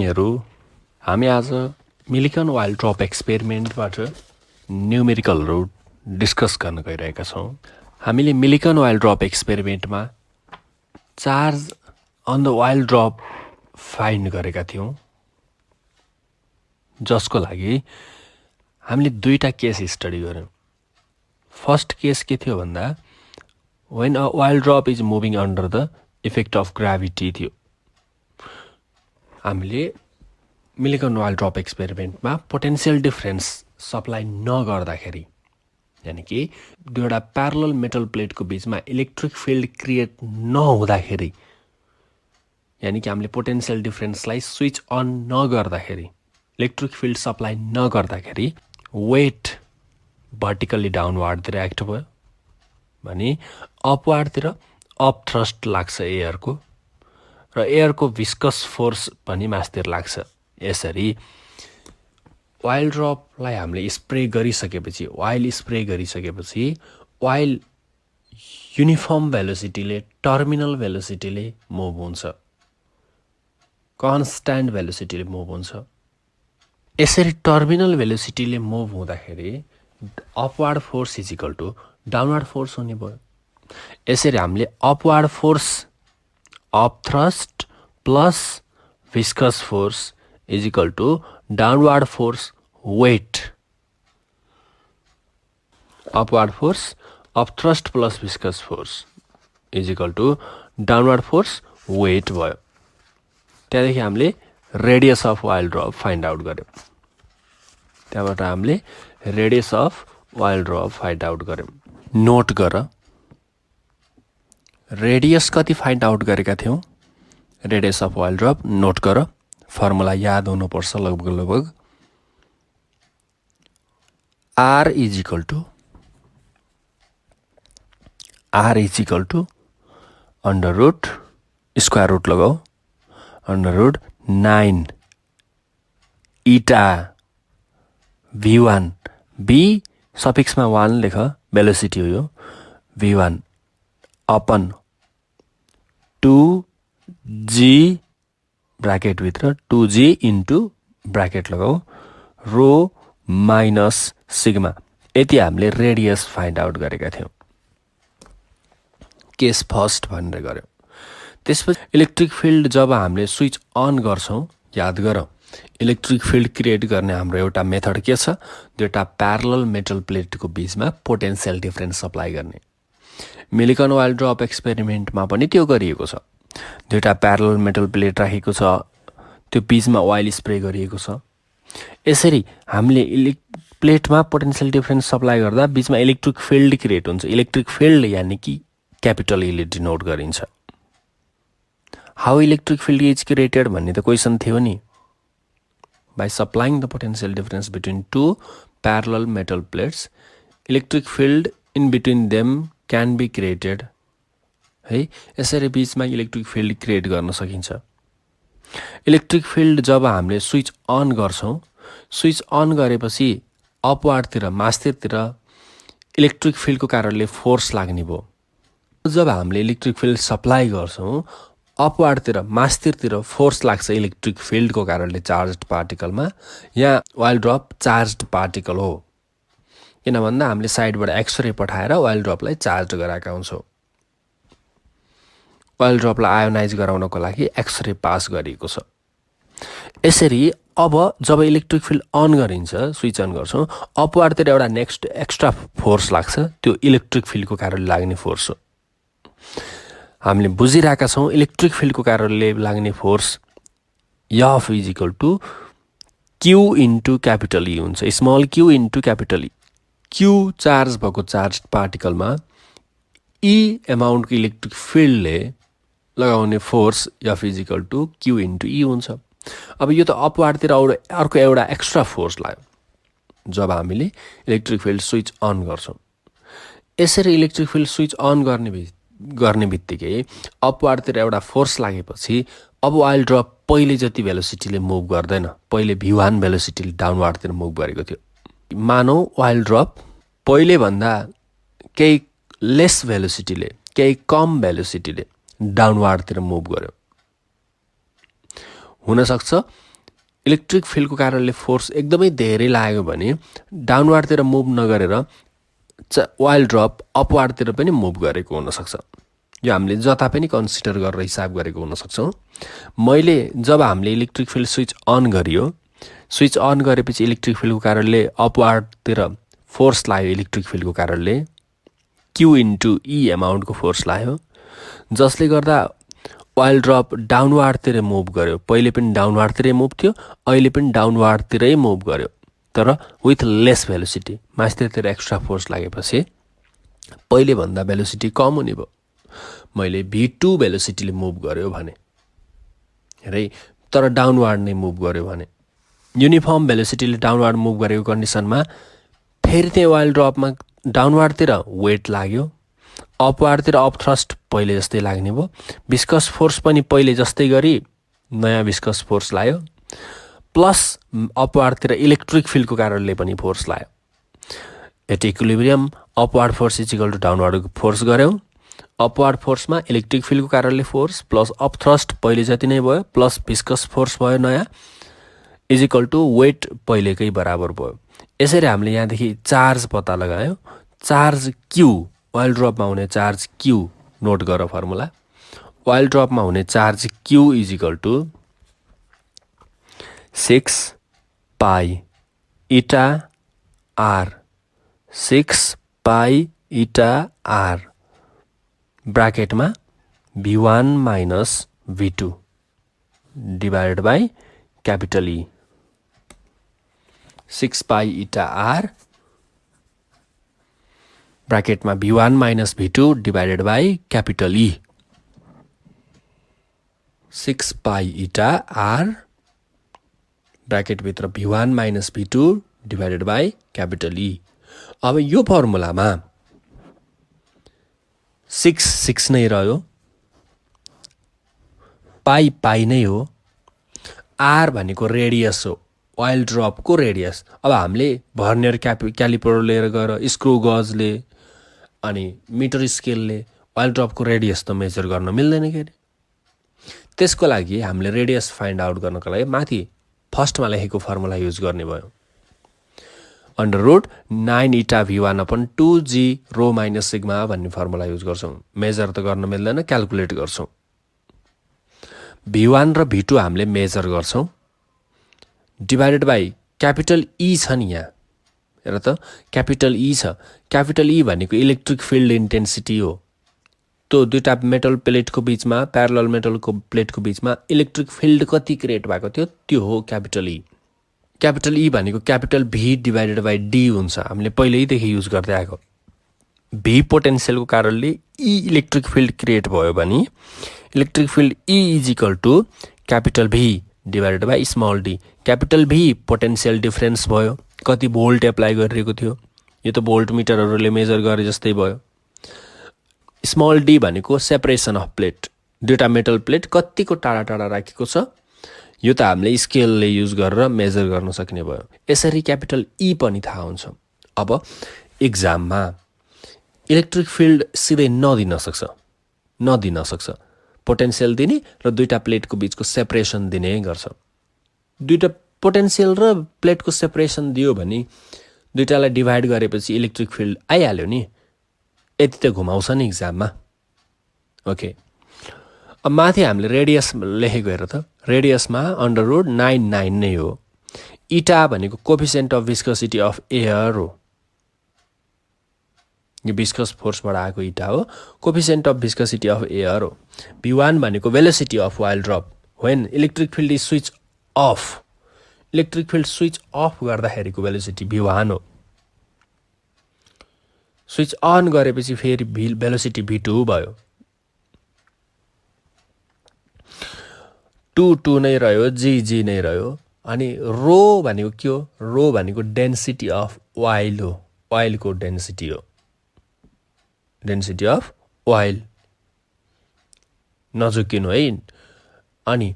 हामी आज Millikan oil drop एक्सपेरिमेन्टबाट न्युमेरिकलहरू डिस्कस गर्न गइरहेका छौँ। हामीले मिलिकन वाइल्ड ड्रप एक्सपेरिमेन्टमा charge on the oil drop find गरेका थियौँ, जसको लागि हामीले दुईटा केस स्टडी गऱ्यौँ। फर्स्ट केस के थियो भन्दा when a oil drop is moving under the effect of gravity थियो। हामीले मिलिकन वाइल्ड ड्रप एक्सपेरिमेन्टमा पोटेन्सियल डिफरेन्स सप्लाई नगर्दाखेरि, यानि कि दुईवटा प्यारलल मेटल प्लेटको बिचमा इलेक्ट्रिक फिल्ड क्रिएट नहुँदाखेरि, यानि कि हामीले पोटेन्सियल डिफरेन्सलाई स्विच अन नगर्दाखेरि, इलेक्ट्रिक फिल्ड सप्लाई नगर्दाखेरि वेट भर्टिकल्ली डाउनवार्डतिर एक्ट भयो भने अपवार्डतिर अप थ्रस्ट लाग्छ एयरको, र एयरको भिस्कस फोर्स पनि मासतिर लाग्छ। यसरी वाइल्ड ड्रपलाई हामीले स्प्रे गरिसकेपछि, वाइल युनिफर्म भेलोसिटीले, टर्मिनल भेलोसिटीले मुभ हुन्छ, कन्स्ट्यान्ट भेलोसिटीले मुभ हुन्छ। यसरी टर्मिनल भेलोसिटीले मुभ हुँदाखेरि upward force is equal to downward force हुने भयो। यसरी हामीले upward force up thrust plus viscous force is equal to downward force weight. Upward force of thrust plus viscous force is equal to downward force weight भयो। त्यहाँदेखि हामीले radius of oil drop find out गऱ्यौँ। त्यहाँबाट हामीले radius of oil drop find out गऱ्यौँ। Note गर, radius कति find out गरेका थियौँ? Radius of oil drop note गर, फर्मुला याद हुनुपर्छ लगभग। R is equal to under root, square root लगाऊ, under root 9 eta V1, B सफिक्समा 1 लेख, भेलोसिटी हो यो, V1 अपन 2G ब्राकेट भित्र 2G इन्टु ब्राकेट लगाऊ रो माइनस सिग्मा। यति हामीले रेडियस फाइन्ड आउट गरेका थियौँ। केस फर्स्ट भनेर गऱ्यौँ। त्यसपछि इलेक्ट्रिक फिल्ड जब हामीले स्विच अन गर्छौँ, याद गरौँ इलेक्ट्रिक फिल्ड क्रिएट गर्ने हाम्रो एउटा मेथड के छ? दुईवटा प्यारलल मेटल प्लेटको बिचमा पोटेन्सियल डिफरेन्स सप्लाई गर्ने। मिलिकन वाइल्ड ड्रप एक्सपेरिमेन्टमा पनि त्यो गरिएको छ। दुईवटा प्यारलल मेटल प्लेट राखेको छ, त्यो बिचमा ओइल स्प्रे गरिएको छ। यसरी हामीले प्लेटमा पोटेन्सियल डिफरेन्स सप्लाई गर्दा बिचमा इलेक्ट्रिक फिल्ड क्रिएट हुन्छ। इलेक्ट्रिक फिल्ड यानि कि क्यापिटल ईले डिनोट गरिन्छ। How electric field is created भन्ने त क्वेसन थियो नि। By supplying the potential difference between two parallel metal plates, electric field in between them can be created. है, यसरी बिचमा इलेक्ट्रिक फिल्ड क्रिएट गर्न सकिन्छ। इलेक्ट्रिक फिल्ड जब हामीले स्विच अन गर्छौँ, स्विच अन गरेपछि अपवार्डतिर, मास्तिरतिर इलेक्ट्रिक फिल्डको कारणले फोर्स लाग्ने भयो। जब हामीले इलेक्ट्रिक फिल्ड सप्लाई गर्छौँ, अपवार्डतिर, मास्तिरतिर फोर्स लाग्छ इलेक्ट्रिक फिल्डको कारणले चार्ज्ड पार्टिकलमा। यहाँ वाइल्ड ड्रप चार्ज्ड पार्टिकल हो, किन भन्दा हामीले साइडबाट एक्सरे पठाएर वाइल्ड ड्रपलाई चार्ज गराएका हुन्छौँ। वाइल्ड ड्रपलाई आयोनाइज गराउनको लागि एक्सरे पास गरिएको छ। यसरी अब जब इलेक्ट्रिक फिल्ड अन गरिन्छ, स्विच अन गर्छौँ, अपवार्डतिर एउटा नेक्स्ट एक्स्ट्रा फोर्स लाग्छ, त्यो इलेक्ट्रिक फिल्डको कारणले लाग्ने फोर्स हो। हामीले बुझिरहेका छौँ इलेक्ट्रिक फिल्डको कारणले लाग्ने force F is equal to Q into capital E हुन्छ, small Q into capital E. Q charge भएको चार्ज पार्टिकलमा E एमाउन्टको इलेक्ट्रिक फिल्डले लगाउने force F is equal to Q into E हुन्छ। अब यो त अपवार्डतिर अर्को एउटा एक्स्ट्रा फोर्स लाग्यो जब हामीले इलेक्ट्रिक फिल्ड स्विच अन गर्छौँ। यसरी इलेक्ट्रिक फिल्ड स्विच अन गर्ने बित्तिकै अपवार्डतिर एउटा फोर्स लागेपछि अब वाइल्ड ड्रप पहिले जति भेलोसिटीले मुभ गर्दैन। पहिले V1 भेलोसिटीले डाउनवार्डतिर मुभ गरेको थियो। मानौ वाइल्ड ड्रप पहिलेभन्दा केही लेस भेलोसिटीले, केही कम भेलोसिटीले डाउनवार्डतिर मुभ गर्यो। हुनसक्छ इलेक्ट्रिक फिल्डको कारणले फोर्स एकदमै धेरै लाग्यो भने डाउनवार्डतिर मुभ नगरेर वाइल ड्रप अपवार्डतिर पनि मुभ गरेको हुनसक्छ। यो हामीले जता पनि कन्सिडर गरेर हिसाब गरेको हुनसक्छौँ। मैले जब हामीले इलेक्ट्रिक फिल्ड स्विच अन गरियो, स्विच अन गरेपछि इलेक्ट्रिक फिल्डको कारणले अपवार्डतिर फोर्स लाग्यो, इलेक्ट्रिक फिल्डको कारणले क्यु इन्टु ई एमाउन्टको फोर्स लाग्यो, जसले गर्दा वाइल ड्रप डाउनवार्डतिर मुभ गर्यो। पहिले पनि डाउनवार्डतिरै मुभ थियो, अहिले पनि डाउनवार्डतिरै मुभ गर्यो, तर विथ लेस भेलोसिटी। माथितिर एक्स्ट्रा फोर्स लागेपछि पहिलेभन्दा भेलोसिटी कम हुने भयो। मैले V2 भेलोसिटीले मुभ गर्यो भने है, तर डाउनवार्ड नै मुभ गर्यो भने, युनिफर्म भेलोसिटीले डाउनवार्ड मुभ गरेको कन्डिसनमा फेरि त्यही वाइल ड्रपमा डाउनवार्डतिर वेट लाग्यो, अपवार्डतिर अप थ्रस्ट पहिले जस्तै लाग्ने भयो, विस्कस फोर्स पनि पहिले जस्तै गरी नयाँ विस्कस फोर्स लाग्यो, प्लस अपवार्डतिर इलेक्ट्रिक फिल्डको कारणले पनि फोर्स लाग्यो। At equilibrium upward force is equal to downward force गऱ्यौँ। अपवार्ड फोर्समा इलेक्ट्रिक फिल्डको कारणले फोर्स प्लस अप थ्रस्ट पहिले जति नै भयो प्लस विस्कस फोर्स भयो नयाँ, इज इक्वल टु वेट पहिलेकै बराबर भयो। यसरी हामीले यहाँदेखि चार्ज पत्ता लगायौँ। चार्ज क्यू, वाइल ड्रपमा हुने चार्ज क्यू नोट गर फर्मुला। वाइल ड्रपमा हुने charge Q is equal to 6 pi eta R, 6 pi eta R ब्राकेटमा V1 minus V2 divided by capital E. 6 pi eta R ब्राकेटमा V1 minus V2 divided by capital E. 6 pi eta R ब्राकेटभित्र V1 minus V2 divided by capital E. अब यो फर्मुलामा 6 नै रह्यो, pi नै हो, are भनेको रेडियस हो, वाइल ड्रपको रेडियस। अब हामीले भर्नियर क्यालिपर लिएर गएर स्क्रु गजले अनि मिटर स्केलले वाइल ड्रपको रेडियस त मेजर गर्न मिल्दैन के अरे। त्यसको लागि हामीले रेडियस फाइन्ड आउट गर्नको लागि माथि फर्स्टमा लेखेको फर्मुला युज गर्ने भयो। Under root 9 eta V1 upon 2G rho minus sigma भन्ने फर्मुला युज गर्छौँ। मेजर त गर्न मिल्दैन, क्यालकुलेट गर्छौँ। V1 र V2 हामीले मेजर गर्छौँ, डिभाइडेड बाई क्यापिटल ई छ नि यहाँ, हेर त क्यापिटल ई छ। क्यापिटल ई भनेको इलेक्ट्रिक फिल्ड इन्टेन्सिटी हो। त्यो दुईवटा मेटल प्लेटको बिचमा, प्यारलल मेटलको प्लेटको बिचमा इलेक्ट्रिक फिल्ड कति क्रिएट भएको थियो त्यो हो क्यापिटल ई। क्यापिटल ई भनेको capital V divided by D हुन्छ, हामीले पहिल्यैदेखि युज गर्दै आएको। भी पोटेन्सियलको कारणले ई इलेक्ट्रिक फिल्ड क्रिएट भयो भने electric field E is equal to capital V divided by small D. Capital V potential difference भयो, कति भोल्ट एप्लाई गरिरहेको थियो, यो त भोल्ट मिटरहरूले मेजर गरे जस्तै भयो। स्मल डी भनेको सेपरेसन अफ प्लेट, दुईवटा मेटल प्लेट कतिको टाढा टाढा राखेको छ, यो त हामीले स्केलले युज गरेर मेजर गर्न सक्ने भयो। यसरी क्यापिटल ई पनि थाहा हुन्छ। अब एक्जाममा इलेक्ट्रिक फिल्ड सिधै नदिन सक्छ, पोटेन्सियल दिने र दुईवटा प्लेटको बिचको सेपरेसन दिने गर्छ। दुईवटा पोटेन्सियल र प्लेटको सेपरेसन दियो भने दुईवटालाई डिभाइड गरेपछि इलेक्ट्रिक फिल्ड आइहाल्यो नि, यति त घुमाउँछ नि एक्जाममा। ओके, अब माथि हामीले रेडियस लेखेको हेर त, रेडियसमा अन्डर रुट 9 नै हो। इटा भनेको coefficient of viscosity of air हो, यो विस्कस फोर्सबाट आएको इटा हो, coefficient of viscosity of air हो। V1 भनेको velocity of oil drop when electric field is switch off, electric field switch off गर्दाखेरिको velocity V1 हो। स्विच अन गरेपछि फेरि भेलोसिटी V2 भयो। 2 नै रह्यो, जी नै रह्यो। अनि रो भनेको के हो? रो भनेको डेन्सिटी अफ वाइल हो, वाइलको डेन्सिटी हो, डेन्सिटी अफ वाइल नझुकिनु है। अनि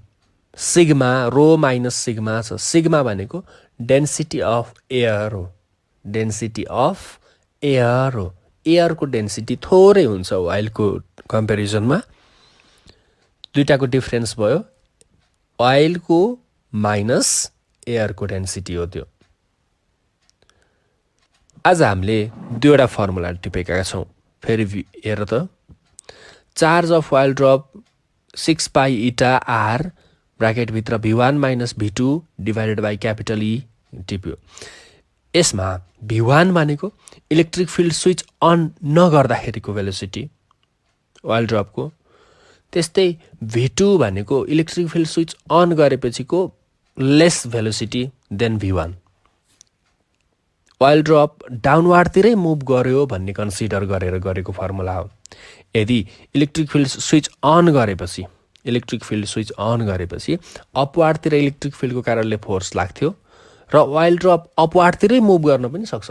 सिग्मा, रो माइनस सिग्मा छ, सिग्मा भनेको डेन्सिटी अफ एयर हो, डेन्सिटी अफ एयर हो। एयरको डेन्सिटी थोरै हुन्छ वाइलको कम्पेरिजनमा, दुईटाको डिफ्रेन्स भयो। वाइलको माइनस एयरको डेन्सिटी हो त्यो। आज हामीले दुईवटा फर्मुला टिपेका छौँ। फेरि हेर त, charge of oil drop 6 pi eta R ब्राकेटभित्र V1 minus V2 divided by capital E टिप्यो। यसमा V1 भनेको इलेक्ट्रिक फिल्ड स्विच अन नगर्दाखेरिको भेलोसिटी वाइल ड्रपको, त्यस्तै V2 भनेको इलेक्ट्रिक फिल्ड स्विच अन गरेपछिको less velocity then V1। Oil drop डाउनवार्डतिरै मुभ गर्यो भन्ने कन्सिडर गरेर गरेको फर्मुला हो। यदि इलेक्ट्रिक फिल्ड स्विच अन गरेपछि अपवार्डतिर इलेक्ट्रिक फिल्डको कारणले फोर्स लाग्थ्यो र वाइल ड्रप अपवार्डतिरै मुभ गर्न पनि सक्छ।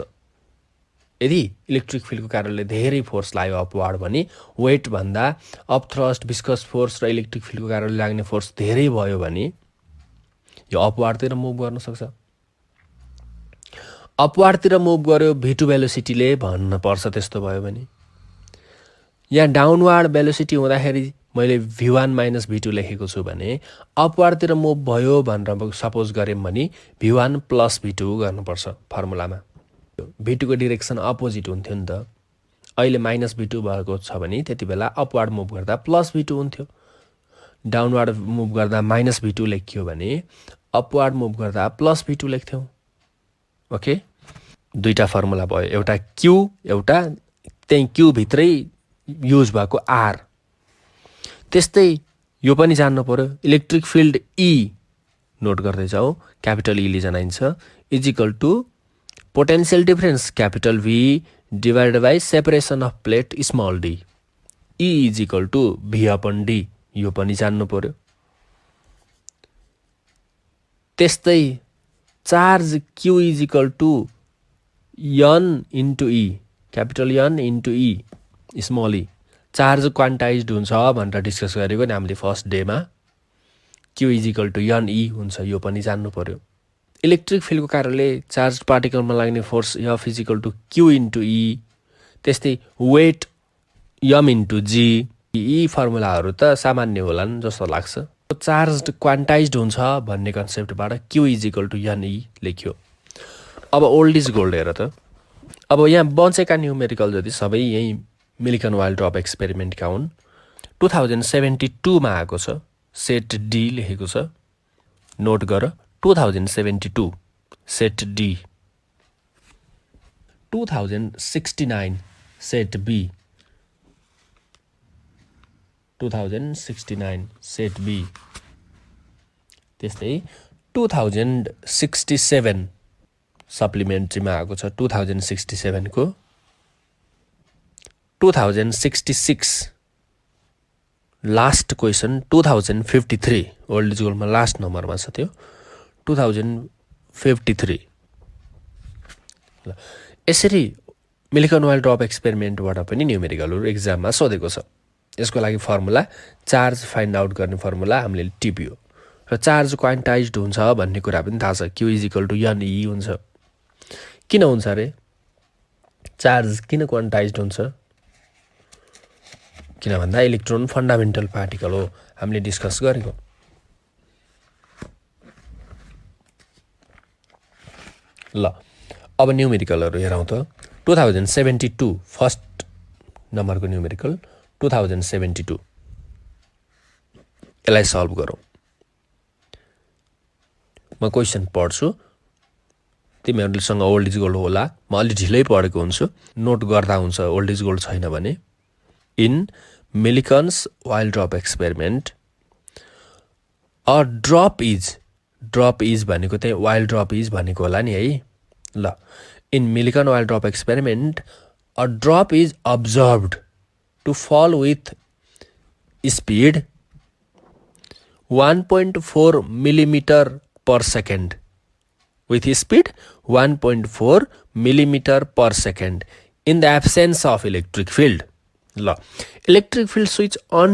यदि इलेक्ट्रिक फिल्डको कारणले धेरै फोर्स लाग्यो अपवार्ड भने वेट भन्दा अप थ्रस्ट, विस्कस फोर्स र इलेक्ट्रिक फिल्डको कारणले लाग्ने फोर्स धेरै भयो भने यो अपवार्डतिर मुभ गर्न सक्छ। अपवार्डतिर मुभ गर्यो V2 भेलोसिटीले भन्न पर्छ। त्यस्तो भयो भने यहाँ डाउनवार्ड भेलोसिटी हुँदाखेरि मैले V1 माइनस V2 लेखेको छु भने अपवार्डतिर मुभ भयो भनेर सपोज गऱ्यौँ भने V1 प्लस V2 गर्नुपर्छ फर्मुलामा। V2 को डिरेक्सन अपोजिट हुन्थ्यो नि त। अहिले माइनस V2 भएको छ भने त्यति बेला अपवार्ड मुभ गर्दा प्लस V2 हुन्थ्यो। डाउनवार्ड मुभ गर्दा माइनस V2 लेखियो भने अपवार्ड मुभ गर्दा प्लस V2 लेख्थ्यौँ। ओके, दुईटा फर्मुला भयो, एउटा Q, एउटा त्यही Q भित्रै युज भएको R। त्यस्तै यो पनि जान्नु पर्यो, इलेक्ट्रिक फिल्ड E नोट गर्दै जाऊ, क्यापिटल E ले जनाइन्छ, is equal to potential difference capital V divided by separation of plate small d। E is equal to V upon D, यो पनि जान्नु पर्यो। त्यस्तै charge Q is equal to N into E, capital N into E small e। Charge quantized हुन्छ भनेर discuss गरेको नि हामीले फर्स्ट डेमा। Q is equal to NE हुन्छ, यो पनि जान्नु पर्यो। इलेक्ट्रिक फिल्डको कारणले चार्ज पार्टिकलमा लाग्ने force F is equal to Q into E। त्यस्तै वेट M इन्टु G। यी फर्मुलाहरू त सामान्य होलान् जस्तो लाग्छ। चार्ज क्वान्टाइज्ड हुन्छ भन्ने कन्सेप्टबाट Q is equal to NE लेख्यो। अब ओल्ड इज गोल्ड हेर त। अब यहाँ बचेका न्युमेरिकल जति सबै यही मिल्कन वाइल ड्रप एक्सपेरिमेन्टका हुन्। 2072 मा आएको छ, सेट D लेखेको छ, नोट गर 2072 set D। 2069 set B, 2069 set B। त्यस्तै 2067 सप्लिमेन्ट्रीमा आएको छ 2067 को। 2066 लास्ट क्वेसन 2053 ओल्ड इज गोल्डमा लास्ट नम्बरमा छ त्यो 2053। ल, यसरी मिल्कन वाइल ड्रप एक्सपेरिमेन्टबाट पनि न्युमेरिकलहरू एक्जाममा सोधेको छ। यसको लागि फर्मुला चार्ज फाइन्ड आउट गर्ने फर्मुला हामीले टिप्यो र चार्ज क्वान्टाइज्ड हुन्छ भन्ने कुरा पनि थाहा छ, Q is equal to NE हुन्छ। किन हुन्छ अरे चार्ज, किन क्वान्टाइज्ड हुन्छ? किन भन्दा इलेक्ट्रोन फन्डामेन्टल पार्टिकल हो, हामीले डिस्कस गरेको। ल, अब न्युमेरिकलहरू हेरौँ त। 2072 फर्स्ट नम्बरको न्युमेरिकल 2072, यसलाई सल्भ गरौँ। म क्वेसन पढ्छु, तिमीहरूसँग ओल्ड इज गोल्ड होला, म अलि ढिलै पढेको हुन्छु, नोट गर्दा हुन्छ ओल्ड इज गोल्ड छैन भने। In Millikan's oil drop experiment a drop is भनेको त्यही वाइल ड्रप इज भनेको होला नि है। ल, in Millikan oil drop experiment a drop is observed to fall with speed 1.4 millimetre per second, with speed 1.4 millimeter per second in the absence of electric field। ल, electric field switch on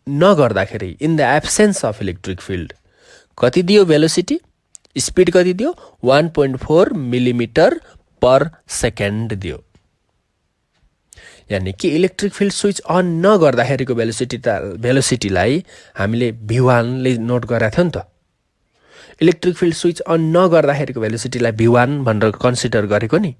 नगर्दाखेरि in the absence of electric field कति दियो velocity, speed कति दियो 1.4 millimetre per second दियो। यानि कि electric field switch on नगर्दाखेरिको भेलोसिटीलाई हामीले V1 ले नोट गरेका थियौँ नि त। इलेक्ट्रिक फिल्ड स्विच अन नगर्दाखेरिको भेलोसिटीलाई v1 भनेर कन्सिडर गरेको नि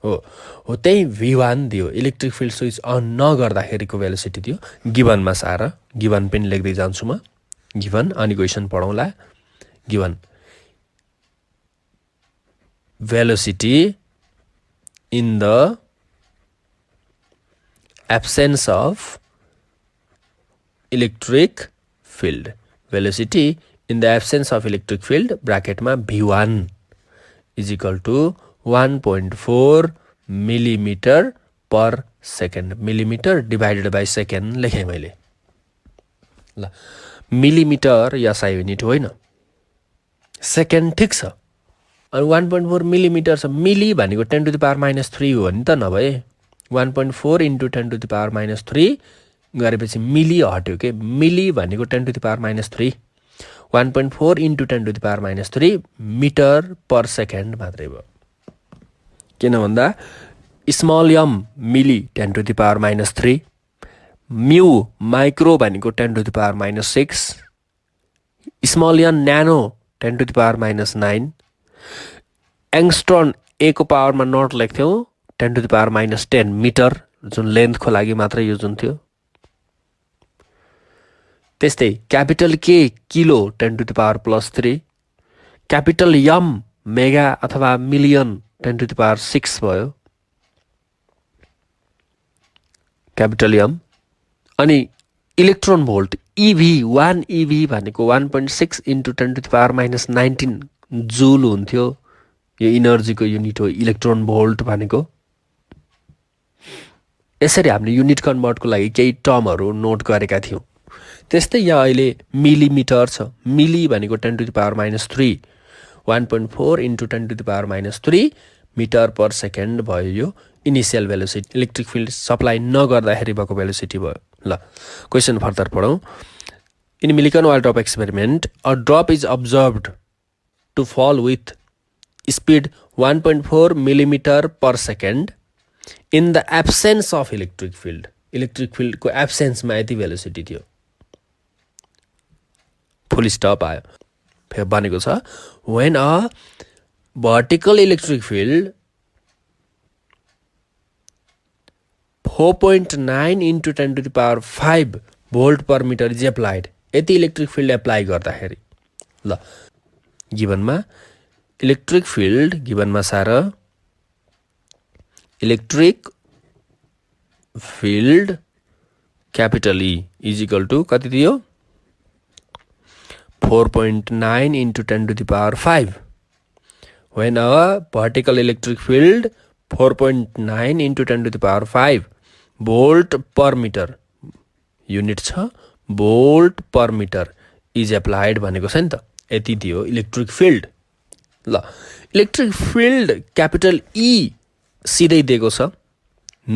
हो त्यही v1 दियो इलेक्ट्रिक फिल्ड स्विच अन नगर्दाखेरिको भेलोसिटी दियो गिभनमा सार गिभन पनि लेख्दै जान्छु म गिभन अनि क्वेसन पढौँला given velocity in the absence of electric field. Velocity in the absence of electric field bracket ma v1 is equal to 1.4 millimeter per second. Millimeter divided by second लेखेँ मैले ल millimetre या SI unit होइन second ठिक छ अनि 1.4 millimetre छ मिली भनेको 10 to the power minus 3 हो नि त नभए 1.4 into 10 to the power minus 3 गरेपछि मिली हट्यो के मिली भनेको 10 to the power minus 3 1.4 into 10 to the power minus 3 metre per second मात्रै भयो किन भन्दा स्मल m मिली 10 to the power minus 3 mu micro भनेको 10 to the power minus 6 small n न्यानो 10 to the power minus 9 angstrom a को पावरमा note लेख्थ्यौं 10 to the power minus 10 metre जुन लेन्थको लागि मात्र युज हुन्थ्यो त्यस्तै capital K kilo 10 to the power plus 3 capital m mega अथवा मिलियन 10 to the power 6 भयो क्यापिटल m अनि इलेक्ट्रोन भोल्ट EV 1 EV भनेको 1.6 into 10 to the power minus 19 जुल हुन्थ्यो यो इनर्जीको युनिट हो इलेक्ट्रोन भोल्ट भनेको यसरी हामीले युनिट कन्भर्टको लागि केही टर्महरु नोट गरेका थियौं त्यस्तै यहाँ अहिले मिलिमिटर छ मिली भनेको 10 to the power minus 3 1.4 into 10 to the power minus 3 metre per second भयो यो initial velocity electric field supply नगर्दाखेरि भएको भेलोसिटी भयो ल क्वेशन फर्दर पढौं in Millikan oil drop experiment a drop is observed to fall with speed 1.4 millimeter per second in the absence of electric field. Electric field को absence मा यति velocity थियो full stop आयो फेरि भनेको छ when a vertical electric field 4.9 into 10 to the power 5 volt per meter is applied यति electric field apply गर्दाखेरि ल गिभनमा इलेक्ट्रिक फिल्ड गिभनमा सार electric field capital E is equal to कति दियो 4.9 into 10 to the power 5 when a vertical electric field 4.9 into 10 to the power 5 volt per meter unit छ volt per meter is applied भनेको छ नि त यति दियो इलेक्ट्रिक फिल्ड ल इलेक्ट्रिक फिल्ड क्यापिटल E सिधै दिएको छ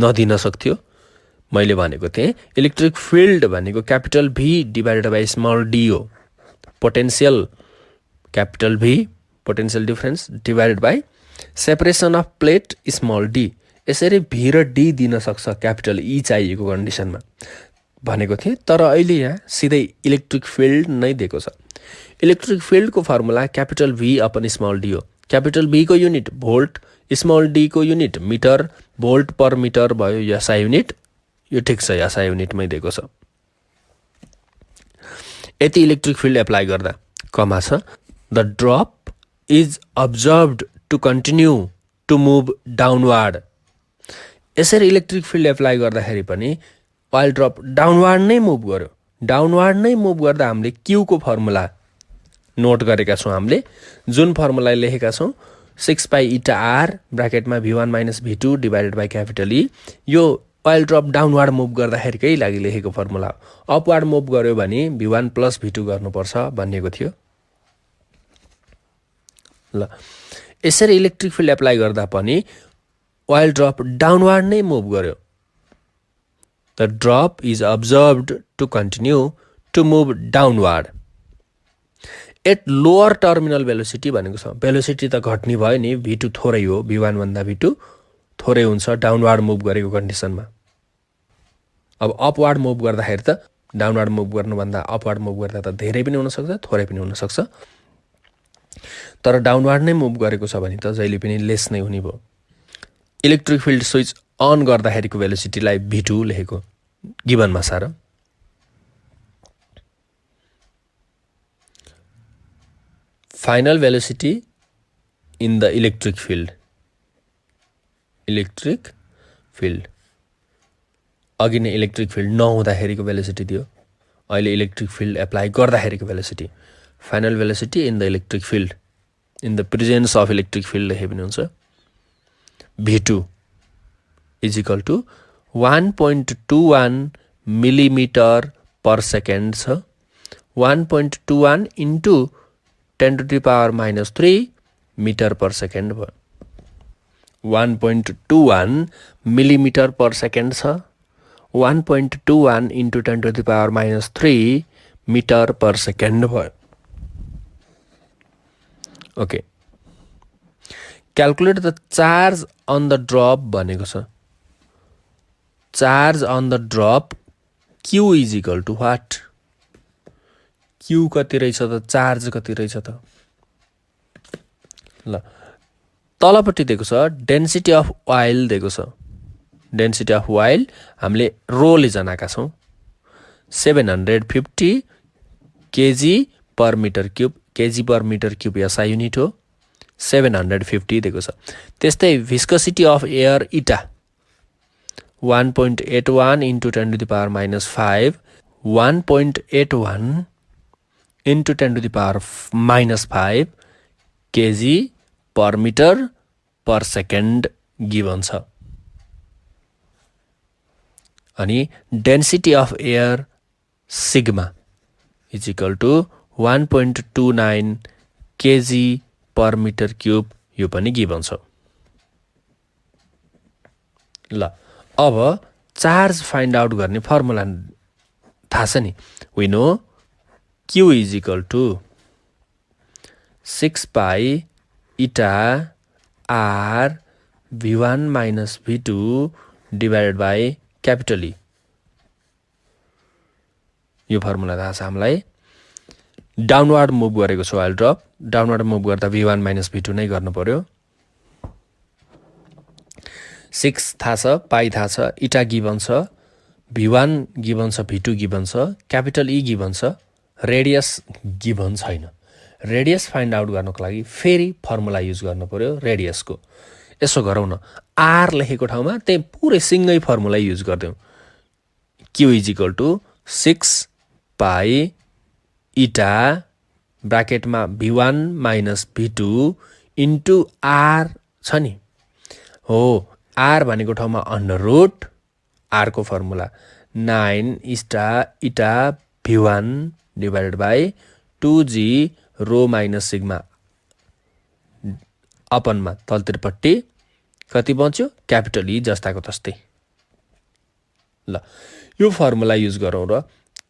नदिन सक्थ्यो मैले भनेको थिएँ इलेक्ट्रिक फिल्ड भनेको capital V divided by small d हो potential capital V potential difference divided by separation of plate small d यसरी V र d दिन सक्छ क्यापिटल E चाहिएको कन्डिसनमा भनेको थिएँ तर अहिले यहाँ सिधै इलेक्ट्रिक फिल्ड नै दिएको छ इलेक्ट्रिक फिल्ड को formula capital V upon small d हो क्यापिटल V को युनिट भोल्ट स्मल d को unit metre volt per metre भयो यो SI युनिट यो ठीक छ SI युनिटमै दिएको छ यति इलेक्ट्रिक फिल्ड एप्लाई गर्दा कमा छ the drop is observed to continue to move downward यसरी इलेक्ट्रिक फिल्ड एप्लाई गर्दाखेरि पनि ओइल ड्रप डाउनवार्ड नै मुभ गर्यो डाउनवार्ड नै मुभ गर्दा हामीले Q को फर्मुला नोट गरेका छौं हामीले जुन फर्मुला लेखेका छौं 6 पाई इटा r ब्र्याकेटमा v1 - v2 divided by capital E यो ओइल ड्रप डाउनवार्ड मुभ गर्दाखेरिकै लागि लेखेको फर्मुला अपवार्ड मुभ गर्यो भने v1 + v2 गर्नुपर्छ भनिएको थियो ल यसरी इलेक्ट्रिक फिल्ड एप्लाई गर्दा पनि ओइल ड्रप डाउनवार्ड नै मुभ गर्यो the drop is observed to continue to move downward at lower terminal velocity भनेको छ भेलोसिटी त घट्ने भयो नि v2 थोरै हो v1 भन्दा v2 थोरै हुन्छ डाउनवार्ड मुभ गरेको कन्डिसनमा अब अपवार्ड मुभ गर्दाखेरि त डाउनवार्ड मुभ गर्नु भन्दा अपवार्ड मुभ गर्दा त धेरै पनि हुन सक्छ थोरै पनि हुन सक्छ तर डाउनवार्ड नै मुभ गरेको छ भने त जहिले पनि लेस नै हुने भयो। इलेक्ट्रिक फिल्ड स्विच अन गर्दाखेरिको भेलोसिटीलाई v2 लेखेको गिभनमा छ र। Final velocity in the electric field अघि नै इलेक्ट्रिक फिल्ड नहुँदाखेरिको भेलोसिटी दियो, अहिले इलेक्ट्रिक फिल्ड एप्लाई गर्दाखेरिको velocity. Final velocity in the electric field in the presence of electric field लेखे पनि हुन्छ। v2 is equal to 1.21 millimetre per second छ। 1.21 इन्टु 10⁻³ मिटर पर सेकेन्ड भयो। 1.21 मिलिमिटर पर सेकेन्ड छ। 1.21 into 10⁻³ metre per second भयो। Okay, calculate the charge on the drop भनेको छ। Charge on the drop Q is equal to what? Q कति रहेछ त, charge कति रहेछ त? ल, तलपट्टि दिएको छ डेन्सिटी अफ ओइल दिएको छ। डेन्सिटी अफ ओइल हामीले रो लिजनाका छौँ। 750 KG per metre cube, KG per metre cube SI unit हो। 750 दिएको छ। त्यस्तै viscosity of air eta 1.81 into 10⁻⁻5 1.81 into 10⁻⁻5 KG per metre per second given छ। अनि density of air sigma is equal to 1.29 KG per metre cube, यो पनि given छ। ल, अब चार्ज फाइन्ड आउट गर्ने फर्मुला थाहा छ नि। We know Q is equal to 6 pi eta R v1 minus v2 divided by capital E. यो फर्मुला थाहा छ हामीलाई। डाउनवार्ड मुभ गरेको छ ओइल ड्रप, डाउनवार्ड मुभ गर्दा v1 माइनस v2 नै गर्नु पर्यो। 6 थाहा छ, पाई थाहा छ, इटा गिभन छ, v1 गिभन छ, v2 गिभन छ, क्यापिटल ई गिभन छ, रेडियस गिभन छैन। रेडियस फाइन्ड आउट गर्नको लागि फेरि फर्मुला युज गर्नु पर्यो रेडियसको। यसो गरौँ न, आर लेखेको ठाउँमा त्यही पुरै सिङ्गै फर्मुला युज गरिदेऊ। Q is equal to 6 pi इटा ब्राकेटमा v1 minus v2 into R छ नि हो। आर भनेको ठाउँमा under root, आरको formula 9 eta v1 divided by 2g rho minus sigma अपनमा तलतिरपट्टि कति बच्यो, क्यापिटल ई जस्ताको तस्तै। ल, यो फर्मुला युज गरौँ र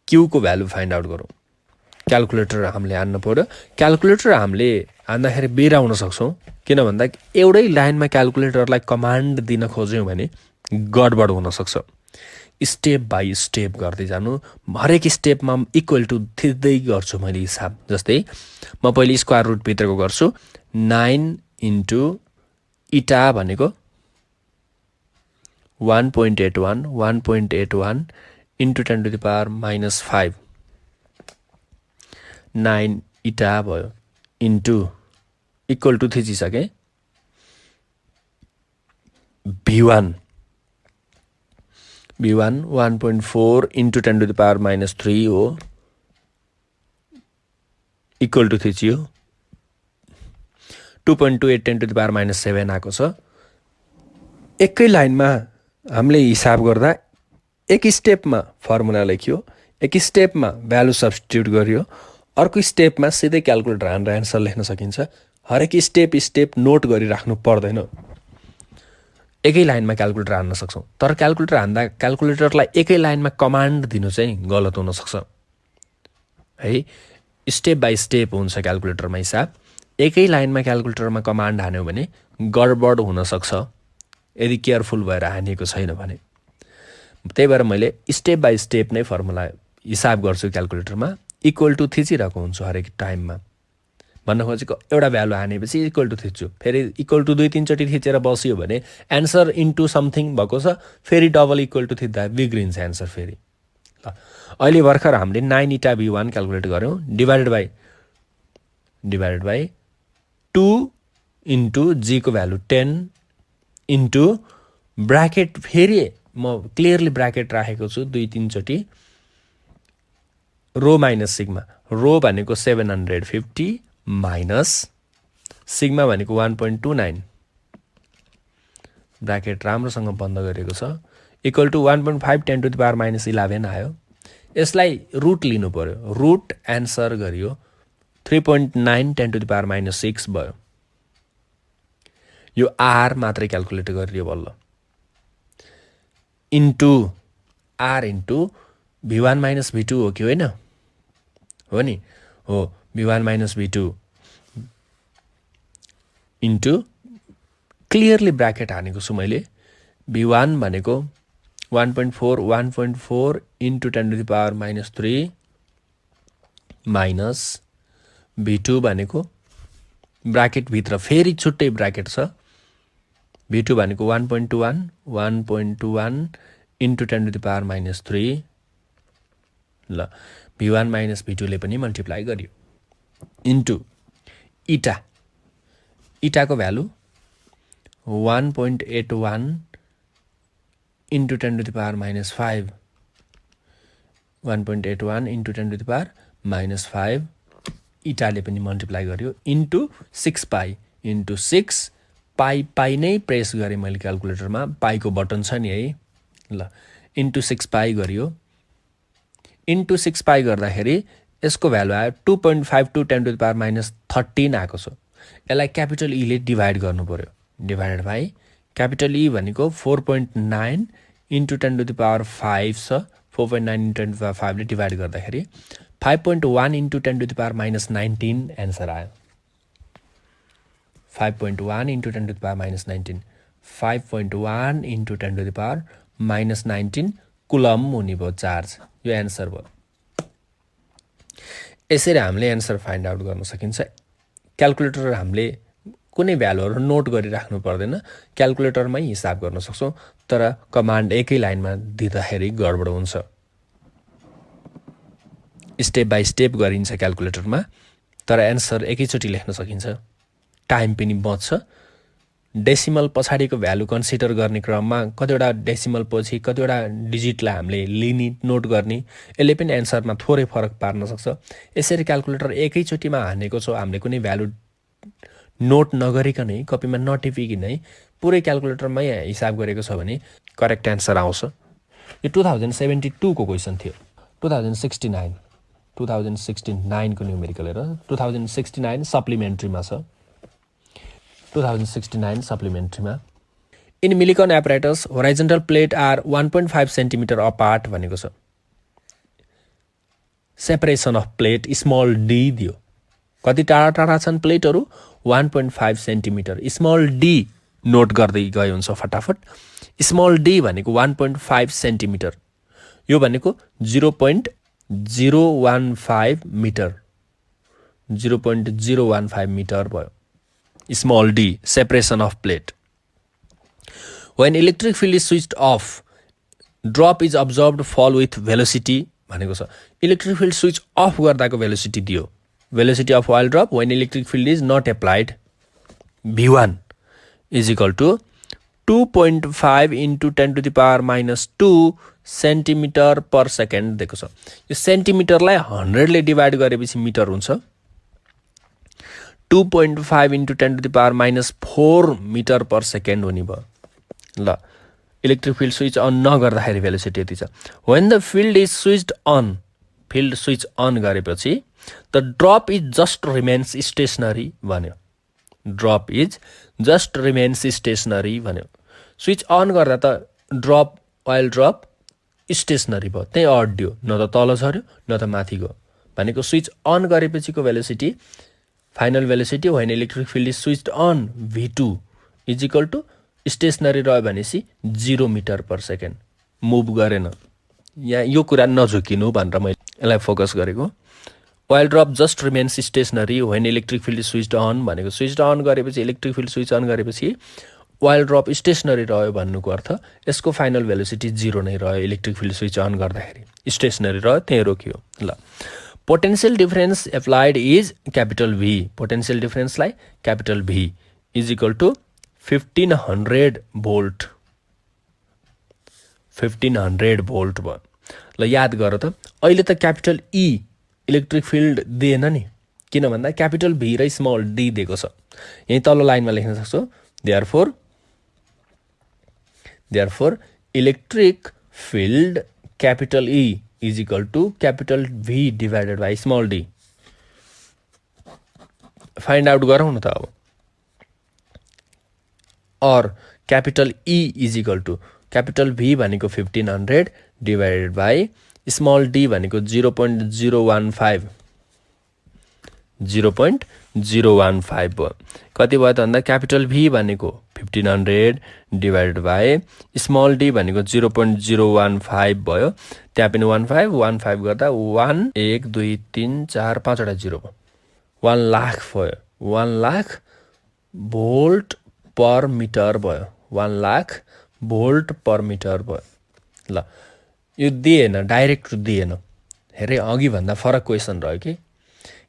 Q को भ्यालु फाइन्ड आउट गरौँ। क्यालकुलेटर हामीले हान्नु पर्यो। क्यालकुलेटर हामीले हान्दाखेरि बिराउन सक्छौँ, किन भन्दा एउटै लाइनमा क्यालकुलेटरलाई कमान्ड दिन खोज्यौँ भने गडबड हुनसक्छ। स्टेप बाई स्टेप गर्दै जानु, हरेक स्टेपमा इक्वल टु थिच्दै गर्छु मैले हिसाब। जस्तै म पहिले स्क्वायर रुटभित्रको गर्छु। 9 इन्टु इटा भनेको 1.81 इन्टु 10⁻⁻5 9 इटा भयो इन्टु इक्वल टु थिचिसकेँ v1 1.4 इन्टु 10⁻³ हो, इक्वल टु थिचियो 2.28 10⁻⁷ आएको छ। एकै लाइनमा हामीले हिसाब गर्दा एक स्टेपमा फर्मुला लेख्यो, एक स्टेपमा भ्यालु सब्स्टिट्युट गरियो, अर्को स्टेपमा सिधै क्यालकुलेटर हानेर एन्सर लेख्न सकिन्छ। हरेक स्टेप नोट गरिराख्नु पर्दैन। एकै लाइनमा क्यालकुलेटर हान्न सक्छौँ, तर क्यालकुलेटर हान्दा क्यालकुलेटरलाई एकै लाइनमा कमान्ड दिनु चाहिँ गलत हुनसक्छ है। स्टेप बाई स्टेप हुन्छ क्यालकुलेटरमा हिसाब। एकै लाइनमा क्यालकुलेटरमा कमान्ड हान्यो भने गडबड हुनसक्छ यदि केयरफुल भएर हानेको छैन भने। त्यही भएर मैले स्टेप बाई स्टेप नै फर्मुला हिसाब गर्छु क्यालकुलेटरमा, इक्वल टु थिचिरहेको हुन्छु हरेक टाइममा। भन्न खोजेको एउटा भ्यालु हानेपछि इक्वल टु थिच्छु, फेरि इक्वल टु 2-3 चोटि थिचेर बस्यो भने एन्सर इन्टु समथिङ भएको छ, फेरि डबल इक्वल टु थिच्दा बिग्रिन्छ एन्सर फेरि। ल अहिले भर्खर हामीले 9 इटा v1 क्यालकुलेट गऱ्यौँ, डिभाइडेड बाई 2 इन्टु जी को भ्यालु 10 इन्टु ब्राकेट, फेरि म क्लियरली ब्राकेट राखेको छु 2-3 चोटि, रो माइनस सिग्मा, रो भनेको 750 माइनस सिग्मा भनेको 1.29, ब्राकेट राम्रोसँग बन्द गरेको छ, equal to 1.5 10 to the power minus 11 आयो। यसलाई रुट लिनु पर्यो, रुट एन्सर गरियो 3.9 10 टु द पावर माइनस 6 भयो। यो आर मात्रै क्यालकुलेट गरियो बल्ल, into R into v1 minus v2 हो कि होइन, हो नि, हो v1 minus v2 into clearly bracket हानेको छु मैले, v1 भनेको 1.4 into 10 to the power minus 3 minus v2 भनेको ब्राकेटभित्र फेरि छुट्टै ब्राकेट छ, v2 भनेको 1.21 इन्टु 10 टु द पावर माइनस 3, ल v1 माइनस v2 ले पनि मल्टिप्लाई गरियो, इन्टु इटाको value 1.81 into 10 to the power minus 5, 1.81 into 10 to the power minus 5 इटाले पनि मल्टिप्लाई गरियो, इन्टु 6 पाई इन्टु 6 पाई नै प्रेस गरेँ मैले क्यालकुलेटरमा, पाईको बटन छ नि है, ल इन्टु 6 पाई गरियो, इन्टु 6 पाई गर्दाखेरि यसको भ्यालु आयो 2.52 10 टु द पावर माइनस 13 आएको छ। यसलाई क्यापिटल ईले डिभाइड गर्नु पर्यो, डिभाइडेड बाई क्यापिटल ई भनेको 4.9 इन्टु 10 टु द पावर 5 छ, 4.9 इन्टु 10 टु द पावर 5 ले डिभाइड गर्दाखेरि 5.1 into 10 to the power minus 19 answer आयो। 5.1 into 10 to the power minus 19, 5.1 into 10 to the power minus 19 coulomb हुने भयो charge, यो answer भयो। यसरी हामीले एन्सर फाइन्ड आउट गर्न सकिन्छ। क्यालकुलेटर हामीले कुनै भ्यालुहरू नोट गरिराख्नु पर्दैन, क्यालकुलेटरमै हिसाब गर्न सक्छौँ, तर कमान्ड एकै लाइनमा दिँदाखेरि गडबड हुन्छ। स्टेप बाई स्टेप गरिन्छ क्यालकुलेटरमा, तर एन्सर एकैचोटि लेख्न सकिन्छ, टाइम पनि बच्छ। डेसिमल पछाडिको भ्यालु कन्सिडर गर्ने क्रममा कतिवटा डेसिमल पछि कतिवटा डिजिटलाई हामीले लिने नोट गर्ने, यसले पनि एन्सरमा थोरै फरक पार्न सक्छ। यसरी क्यालकुलेटर एकैचोटिमा हानेको छौँ, हामीले कुनै भ्यालु नोट नगरिकनै कपीमा नटिपिकनै पुरै क्यालकुलेटरमै हिसाब गरेको छ भने करेक्ट एन्सर आउँछ। यो 2072 को क्वेसन थियो, 2069 को न्युमेरिकल हेर, 2069 सप्लिमेन्ट्रीमा छ, 2069 सप्लिमेन्ट्रीमा। In Millikan apparatus horizontal plate are 1.5 centimetre apart भनेको छ। Separation of plate small D दियो, कति टाढा टाढा छन् प्लेटहरू, 1.5 सेन्टिमिटर, स्मल डी नोट गर्दै गयो हुन्छ फटाफट। स्मल डी भनेको 1.5 सेन्टिमिटर, यो भनेको 0.015 मिटर, 0.015 मिटर भयो। Small D separation of plate. When electric field is switched off, drop is observed fall with velocity भनेको छ। इलेक्ट्रिक फिल्ड स्विच अफ गर्दाको भेलोसिटी दियो, velocity of oil drop when electric field is not applied, V1 is equal to 2.5 into 10 to the power minus 2 centimetre per second दिएको छ। यो सेन्टिमिटरलाई 100 ले divide गरेपछि metre हुन्छ, 2.5 into 10 to the power minus 4 metre per second हुने भयो। ल electric field switch on नगर्दाखेरि भेलोसिटी यति छ। When the field is switched on, field switch on गरेपछि the drop is just remains stationary भन्यो, drop is just remains stationary भन्यो। Switch on गर्दा त ड्रप ओइल ड्रप स्टेसनरी भयो, त्यही अड्यो, न त तल झऱ्यो न त माथि गयो। भनेको स्विच अन गरेपछिको भेलोसिटी, फाइनल भेलोसिटी होइन electric field is switched on V2 is equal to stationary रह्यो भनेपछि 0 मिटर पर सेकेन्ड, मुभ गरेन। यहाँ यो कुरा नझुकिनु भनेर मैले यसलाई फोकस गरेको। Oil drop just remains stationary when electric field switched on भनेको स्विच्ड अन गरेपछि इलेक्ट्रिक फिल्ड स्विच अन गरेपछि वाइल ड्रप स्टेसनरी रह्यो भन्नुको अर्थ यसको फाइनल भेलोसिटी 0 नै रह्यो इलेक्ट्रिक फिल्ड स्विच अन गर्दाखेरि स्टेसनरी रह्यो त्यही रोकियो ल potential difference applied is capital V potential डिफरेन्सलाई capital V is equal to 1500 volt 1500 volt भयो ल याद गर त अहिले त क्यापिटल ई इलेक्ट्रिक फिल्ड दिएन नि किन भन्दा क्यापिटल भी र स्मल डी दिएको छ यही तल्लो लाइनमा लेख्न सक्छौ therefore electric field capital E is equal to capital V divided by small d find out गरौँ न त अब or capital E is equal to capital V भनेको 1500 divided by small d भनेको 0.015 भयो कति भयो त भन्दा क्यापिटल भी भनेको 1500 डिभाइडेड बाई स्मल डी भनेको 0.015 भयो त्यहाँ पनि 15 गर्दा 1 1 2 3 4 5 वटा 0 भयो 1 लाख भयो 1 लाख भोल्ट पर मिटर भयो 1 लाख भोल्ट पर मिटर भयो ल यो दिएन डाइरेक्ट दिएन हेरे अघि भन्दा फरक क्वेसन रह्यो कि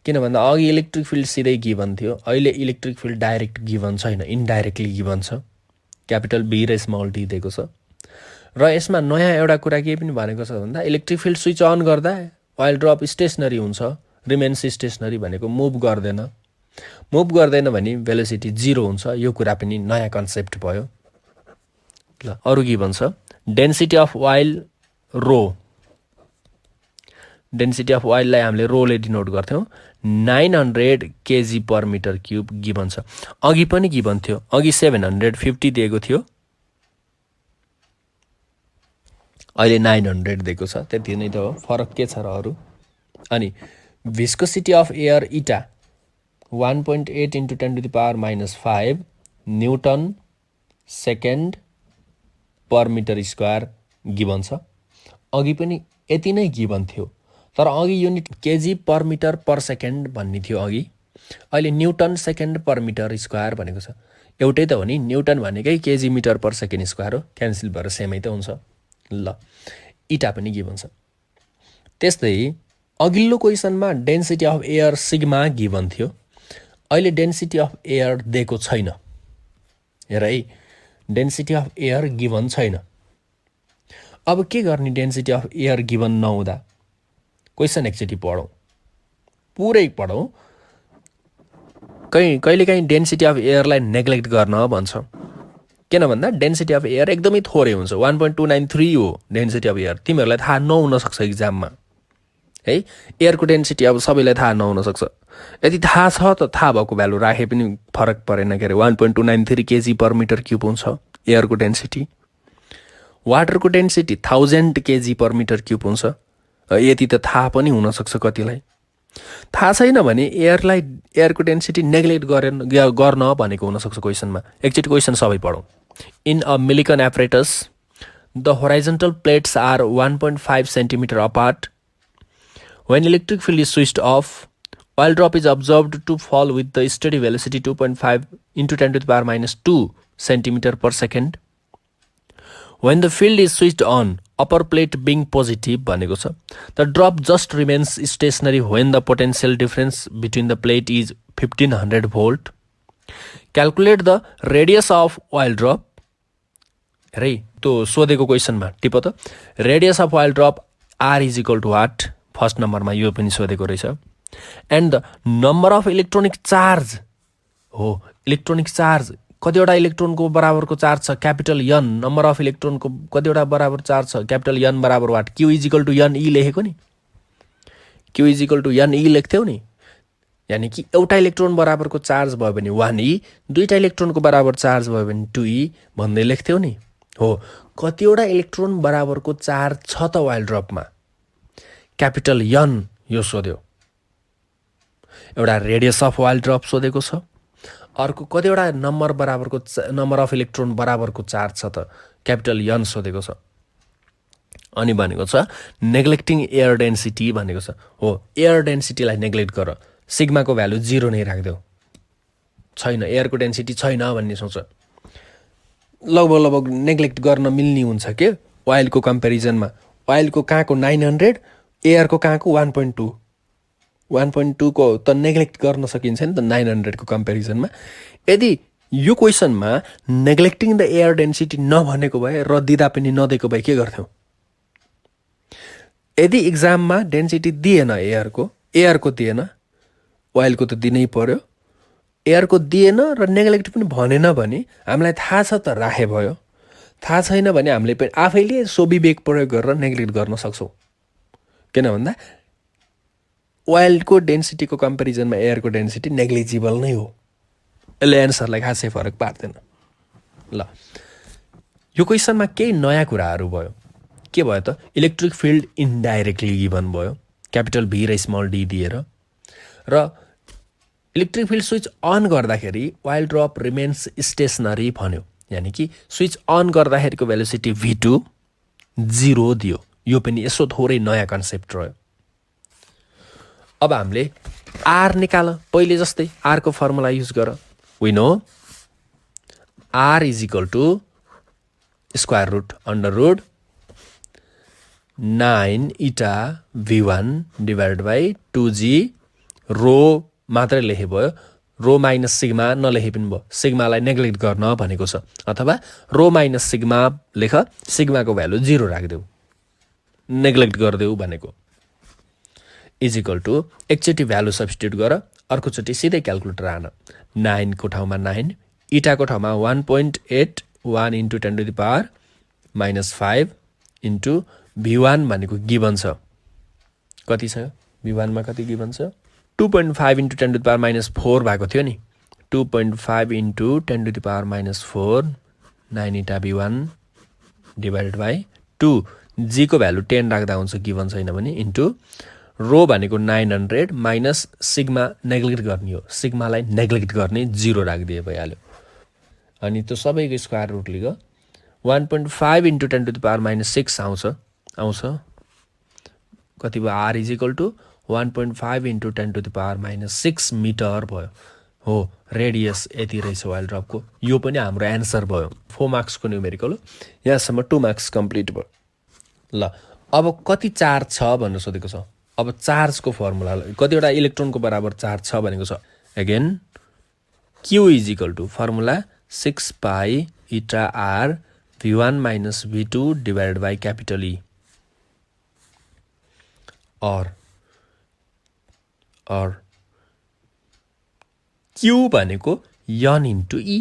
किन भन्दा अघि इलेक्ट्रिक फिल्ड सिधै गिभन थियो अहिले इलेक्ट्रिक फिल्ड डाइरेक्ट गिभन छैन इनडाइरेक्टली गिभन छ क्यापिटल बी र स्मल डी दिएको छ र यसमा नयाँ एउटा कुरा के पनि भनेको छ भन्दा इलेक्ट्रिक फिल्ड स्विच अन गर्दा वाइल ड्रप स्टेसनरी हुन्छ रिमेन्स स्टेसनरी भनेको मुभ गर्दैन भने भेलोसिटी 0 हुन्छ यो कुरा पनि नयाँ कन्सेप्ट भयो ल अरु गिभन छ density of oil rho density of वाइललाई हामीले रोले डिनोट गर्थ्यौं 900 KG per metre cube given छ अघि पनि गिभन थियो अघि 750 दिएको थियो अहिले 900 दिएको छ त्यति नै त हो फरक के छ र अरु अनि विस्कोसिटी अफ एयर इटा 1.8 * 10⁻⁻5 newton second per metre square given छ अघि पनि यति नै गिभन थियो तर अघि unit KG per metre per second भन्ने थियो अघि अहिले newton second per metre square भनेको छ एउटै त हो नि न्यूटन भनेकै KG metre per second square हो क्यान्सल भएर सेमै त हुन्छ ल इटा पनि गिभन छ त्यस्तै अघिल्लो क्वेसनमा density of air sigma given थियो अहिले डेन्सिटी अफ एयर दिएको छैन हेर है डेन्सिटी अफ एयर गिभन छैन अब के गर्ने डेन्सिटी अफ एयर गिभन नहुँदा क्वेसन एकचोटि पढौँ पुरै पढौँ कहिलेकाहीँ डेन्सिटी अफ एयरलाई नेग्लेक्ट गर्न भन्छ किन भन्दा डेन्सिटी अफ एयर एकदमै थोरै हुन्छ 1.293 हो डेन्सिटी अफ एयर तिमीहरूलाई थाहा नहुन सक्छ एक्जाममा है एयरको डेन्सिटी अब सबैलाई थाहा नहुन सक्छ यदि थाहा छ त थाहा भएको भ्यालु राखे पनि फरक परेन के अरे 1.293 केजी पर मिटर क्युब हुन्छ एयरको डेन्सिटी वाटरको density 1000 KG per metre cube हुन्छ यति त थाहा पनि हुन सक्छ कतिलाई थाहा छैन भने एयरको डेन्सिटी नेग्लेक्ट गर्न भनेको हुन सक्छ क्वेसनमा एकचोटि क्वेसन सबै पढौँ in a Millikan apparatus the horizontal plates are 1.5 centimetre apart when electric field is switched off oil drop is observed to fall with the steady velocity 2.5 × 10⁻²2 centimetre per second when the field is switched on upper plate being positive भनेको छ the drop just remains stationary when the potential difference between the plate is 1500 volt calculate the radius of oil drop रे त्यो सोधेको क्वेसनमा tip त radius of oil drop r is equal to what first नम्बरमा यो पनि सोधेको रहेछ and the number of electronic charge हो इलेक्ट्रोनिक चार्ज कतिवटा इलेक्ट्रोनको बराबरको चार्ज छ क्यापिटल एन नम्बर अफ इलेक्ट्रोनको कतिवटा बराबर चार्ज छ क्यापिटल एन बराबर what Q is equal to N E लेखेको नि Q is equal to N E लेख्थ्यौ नि यानि कि एउटा इलेक्ट्रोन बराबरको चार्ज भयो भने 1 ई दुईटा इलेक्ट्रोनको बराबर चार्ज भयो भने 2 ई भन्दै लेख्थ्यौ नि हो कतिवटा इलेक्ट्रोन बराबरको चार्ज छ त वाइल ड्रपमा क्यापिटल एन यो सोध्यो एउटा रेडियस अफ वाइल ड्रप सोधेको छ अर्को कतिवटा नम्बर अफ इलेक्ट्रोन बराबरको चार्ज छ त क्यापिटल एन सोधेको छ अनि भनेको छ नेग्लेक्टिङ एयर डेन्सिटी भनेको छ हो एयर डेन्सिटीलाई नेग्लेक्ट गर सिग्माको भ्यालु 0 नै राख्देऊ छैन एयरको डेन्सिटी छैन भन्ने सोच लगभग नेग्लेक्ट गर्न मिल्ने हुन्छ के ओइलको कम्पेरिजनमा ओइलको कहाँको 900 एयरको कहाँको 1.2 1.2 को त नेग्लेक्ट गर्न सकिन्छ नि त 900 को कम्पेरिजनमा यदि यो क्वेसनमा नेग्लेक्टिङ द एयर डेन्सिटी नभनेको भए र दिँदा पनि नदिएको भए के गर्थ्यौ यदि एक्जाममा डेन्सिटी दिएन एयरको दिएन ओइलको त दिनै पर्यो एयरको दिएन र नेग्लेक्ट पनि भनेन भने हामीलाई थाहा छ त राखे भयो थाहा छैन भने हामीले पनि आफैले सोविवेक प्रयोग गरेर नेग्लेक्ट गर्न सक्छौँ किन भन्दा ओइलको डेन्सिटीको कम्पेरिजनमा एयरको डेन्सिटी नेग्लिजिबल नै हो यसले एन्सरलाई खासै फरक पार्दैन ल यो क्वेसनमा केही नयाँ कुराहरू भयो के भयो त इलेक्ट्रिक फिल्ड इन्डाइरेक्टली गिभन भयो क्यापिटल भी र स्मल डी दिएर र इलेक्ट्रिक फिल्ड स्विच अन गर्दाखेरि वाइल ड्रप रिमेन्स स्टेसनरी भन्यो यानि कि स्विच अन गर्दाखेरिको भेलोसिटी v2 0 दियो यो पनि यसो थोरै नयाँ कन्सेप्ट रह्यो अब हामीले आर निकाल पहिले जस्तै आर को फर्मुला युज गर we know R is equal to square root under root 9 eta v1 divided by 2g रो मात्रै लेखे भयो रो माइनस सिग्मा नलेखे पनि भयो सिग्मालाई नेग्लेक्ट गर्न भनेको छ अथवा रो माइनस सिग्मा लेख सिग्माको भ्यालु 0 राख्देऊ नेग्लेक्ट गर्देऊ भनेको इज इक्वल टु एकचोटि भ्यालु सब्स्टिट्युट गर अर्कोचोटि सिधै क्याल्कुलेटर आन 9 को ठाउँमा 9 इटाको ठाउँमा 1.8 1 into 10 to the power minus 5 into v1 भनेको गिभन छ कति छ v1 मा कति गिभन छ 2.5 into 10 to the power minus 4 भएको थियो नि 2.5 into 10 to the power minus 4 9 eta v1 divided by 2 g को भ्यालु 10 राख्दा हुन्छ गिभन छैन भने इन्टु रो भनेको 900 माइनस सिग्मा नेग्लेक्ट गर्ने हो सिग्मालाई नेग्लेक्ट गर्ने 0 राखिदिए भइहाल्यो अनि त्यो सबैको स्क्वायर रुट लिग 1.5 into 10 to the power minus 6 आउँछ कति भयो r is equal to 1.5 into 10 to the power minus 6 metre भयो हो रेडियस यति रहेछ वाइल ड्रपको यो पनि हाम्रो एन्सर भयो 4 मार्क्सको न्युमेरिकल हो यहाँसम्म 2 मार्क्स कम्प्लिट भयो ल अब कति चार्ज छ भनेर सोधेको छ अब चार्जको फर्मुला कतिवटा इलेक्ट्रोनको बराबर चार्ज छ भनेको छ again q is equal to formula 6 pi eta r v1 minus v2 divided by capital E और q भनेको n इन्टु e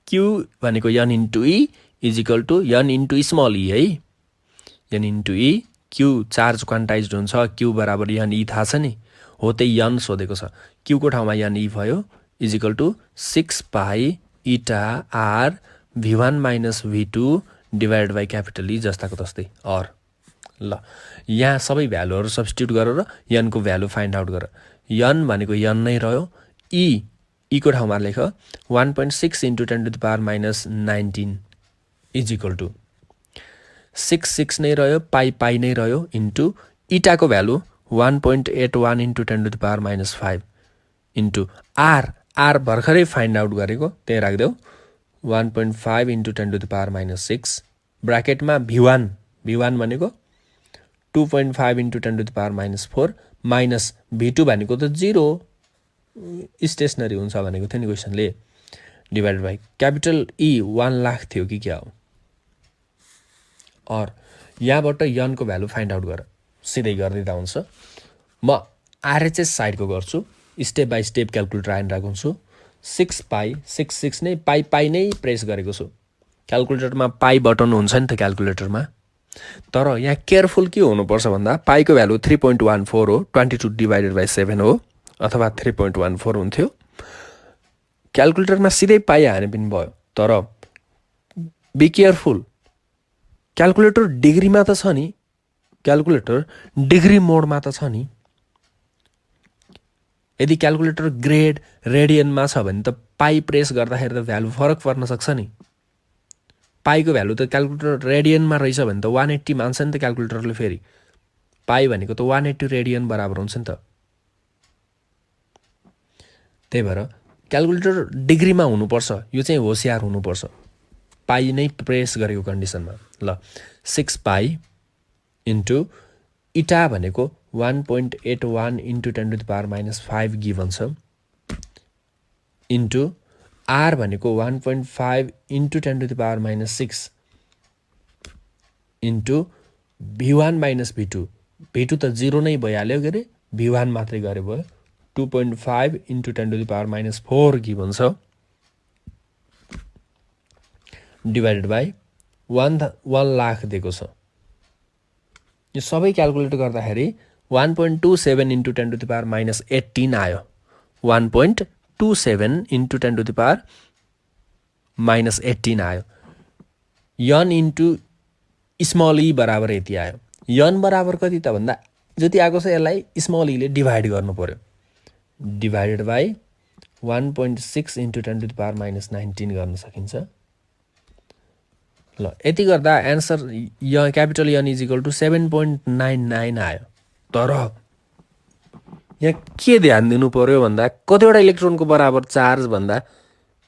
q भनेको n into e is equal to n into small e है n into e q charge quantized हुन्छ q बराबर n e थाहा छ नि हो त्यही n सोधेको छ q को ठाउँमा n e भयो is equal to 6 pi eta r v1 minus v2 divided by capital E जस्ताको तस्तै और ल यहाँ सबै भ्यालुहरु सब्स्टिट्युट गरेर n को भ्यालु फाइन्ड आउट गर n भनेको n नै रह्यो e को ठाउँमा लेख 1.6 into 10 to the power minus 19 is equal to 6 नै रह्यो पाई नै रह्यो इन्टु इटाको value 1.81 into 10 to the power minus 5 into r भर्खरै फाइन्ड आउट गरेको त्यही राख्देऊ 1.5 into 10 to the power minus 6 ब्राकेटमा v1 भनेको 2.5 into 10 to the power minus 4 minus v2 भनेको त 0 स्टेसनरी हुन्छ भनेको थियो नि क्वेसनले divided by capital E 1 lakh थियो कि क्या हो और यहाँबाट n को भ्यालु फाइन्ड आउट गर सिधै गर्दिँदा हुन्छ म RHS साइडको गर्छु स्टेप बाई स्टेप क्याल्कुलेटर आइन राख्छु 6 पाई 6 नै पाई नै प्रेस गरेको छु क्याल्कुलेटरमा पाई बटन हुन्छ नि त क्याल्कुलेटरमा तर यहाँ केयरफुल के हुनुपर्छ भन्दा पाईको भ्यालु 3.14 हो 22 डिवाइडेड बाई 7 हो अथवा 3.14 हुन्थ्यो क्याल्कुलेटरमा सिधै पाई हाने पनि भयो तर बी केयरफुल क्याल्कुलेटर डिग्रीमा त छ नि क्याल्कुलेटर डिग्री मोडमा त छ नि यदि क्याल्कुलेटर ग्रेड रेडियनमा छ भने त पाई प्रेस गर्दाखेरि त भ्यालु फरक पर्न सक्छ नि पाईको भ्यालु त क्याल्कुलेटर रेडियनमा रहेछ भने त 180 मान्छ नि त क्याल्कुलेटरले फेरि पाई भनेको त 180 रेडियन बराबर हुन्छ नि त त्यही भएर क्याल्कुलेटर डिग्रीमा हुनुपर्छ यो चाहिँ होशियार हुनुपर्छ पाई नै प्रेस गरेको कन्डिसनमा ल 6 पाई इन्टु इटा भनेको 1.81 इन्टु 10⁻⁻5 गिभन छ इन्टु आर भनेको 1.5 into 10⁻⁻6 into v1 minus v2 v2 त 0 नै भइहाल्यो के अरे v1 मात्रै गरे भयो 2.5 इन्टु 10⁻⁻4 गिभन छ डिभाइडेड बाई 1 लाख दिएको छ यो सबै क्याल्कुलेट गर्दाखेरि 1.27 इन्टु 10⁻18 आयो 1.27 इन्टु 10⁻18 आयो यन इन्टु स्मल ई बराबर यति आयो यन बराबर कति त भन्दा जति आएको छ यसलाई स्मल ईले डिभाइड गर्नु पर्यो डिभाइडेड बाई 1.6 इन्टु 10⁻19 गर्न सकिन्छ ल यति गर्दा answer capital N is equal to 7.99 आयो तर यहाँ के ध्यान दिनु पर्यो भन्दा कतिवटा इलेक्ट्रोनको बराबर चार्ज भन्दा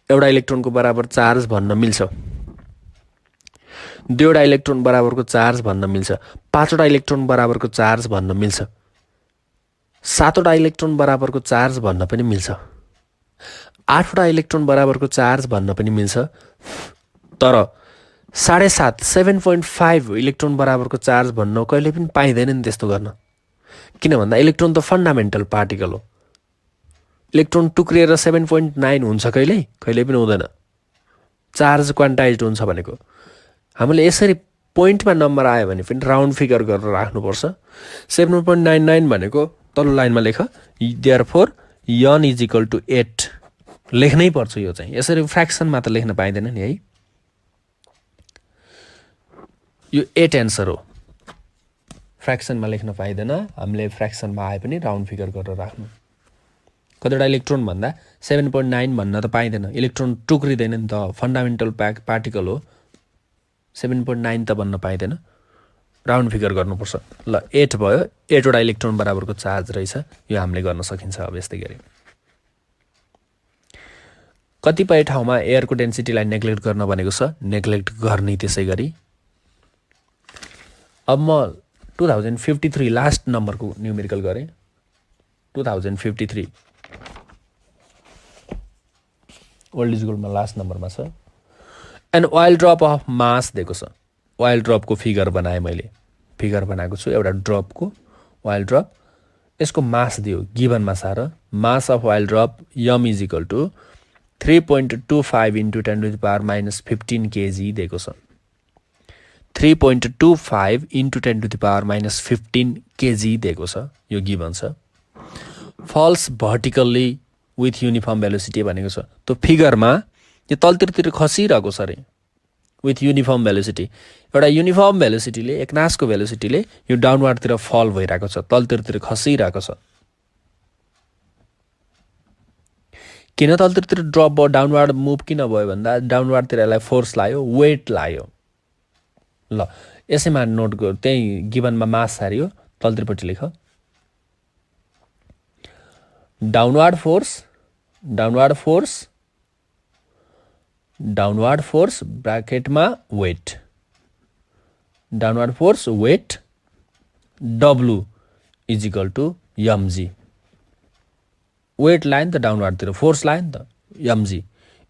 एउटा इलेक्ट्रोनको बराबर चार्ज भन्न मिल्छ दुईवटा इलेक्ट्रोन बराबरको चार्ज भन्न मिल्छ पाँचवटा इलेक्ट्रोन बराबरको चार्ज भन्न मिल्छ सातवटा इलेक्ट्रोन बराबरको चार्ज भन्न पनि मिल्छ आठवटा इलेक्ट्रोन बराबरको चार्ज भन्न पनि मिल्छ तर 7.5 इलेक्ट्रोन बराबरको चार्ज भन्न कहिले पनि पाइँदैन नि त्यस्तो गर्न किन भन्दा इलेक्ट्रोन त फन्डामेन्टल पार्टिकल हो इलेक्ट्रोन टुक्रिएर 7.9 हुन्छ कहिले पनि हुँदैन चार्ज क्वान्टाइज्ड हुन्छ भनेको हामीले यसरी पोइन्टमा नम्बर आयो भने पनि राउन्ड फिगर गरेर राख्नुपर्छ 7.99 भनेको तल्लो लाइनमा लेख therefore N is equal to 8 लेख्नै पर्छ यो चाहिँ यसरी फ्र्याक्सनमा त लेख्न पाइँदैन नि है यो 8 एन्सर हो फ्र्याक्सनमा लेख्न पाइँदैन हामीले फ्र्याक्सनमा आए पनि राउन्ड फिगर गरेर राख्नु कतिवटा इलेक्ट्रोन भन्दा 7.9 भन्न त पाइँदैन इलेक्ट्रोन टुक्रिँदैन नि त फन्डामेन्टल पार्टिकल हो 7.9 त भन्न पाइँदैन राउन्ड फिगर गर्नुपर्छ ल 8 भयो 8वटा इलेक्ट्रोन बराबरको चार्ज रहेछ यो हामीले गर्न सकिन्छ अब यस्तै गरी कतिपय ठाउँमा एयरको डेन्सिटीलाई नेग्लेक्ट गर्न भनेको छ नेग्लेक्ट गर्ने त्यसै गरी अब म 2053 लास्ट नम्बरको न्युमेरिकल गरेँ 2053 ओल्ड इज गोल्डमा लास्ट नम्बरमा छ एन्ड ओइल ड्रप अफ मास दिएको छ ओइल ड्रपको फिगर बनाएँ मैले फिगर बनाएको छु एउटा ड्रपको ओइल ड्रप यसको मास दियो गिभनमा सार mass of oil drop M is equal to 3.25 into 10⁻⁻15 KG दिएको छ 3.25 इन्टु 10⁻⁻15 केजी दिएको छ यो गिभन छ falls vertically with uniform velocity भनेको छ त्यो फिगरमा यो तलतिर खसिरहेको छ अरे विथ युनिफर्म भेलोसिटी एउटा युनिफर्म भेलोसिटीले एकनासको भेलोसिटीले यो डाउनवार्डतिर फल भइरहेको छ तलतिर खसिरहेको छ किन तलतिर ड्रप भयो डाउनवार्ड मुभ किन भयो भन्दा डाउनवार्डतिर यसलाई फोर्स लाग्यो वेट लाग्यो ल यसैमा नोट गर त्यही गिभनमा मास सारियो तलतिरपट्टि लेख डाउनवार्ड फोर्स ब्राकेटमा weight downward force weight W is equal to mg weight line त डाउनवार्डतिर फोर्स लाइन त mg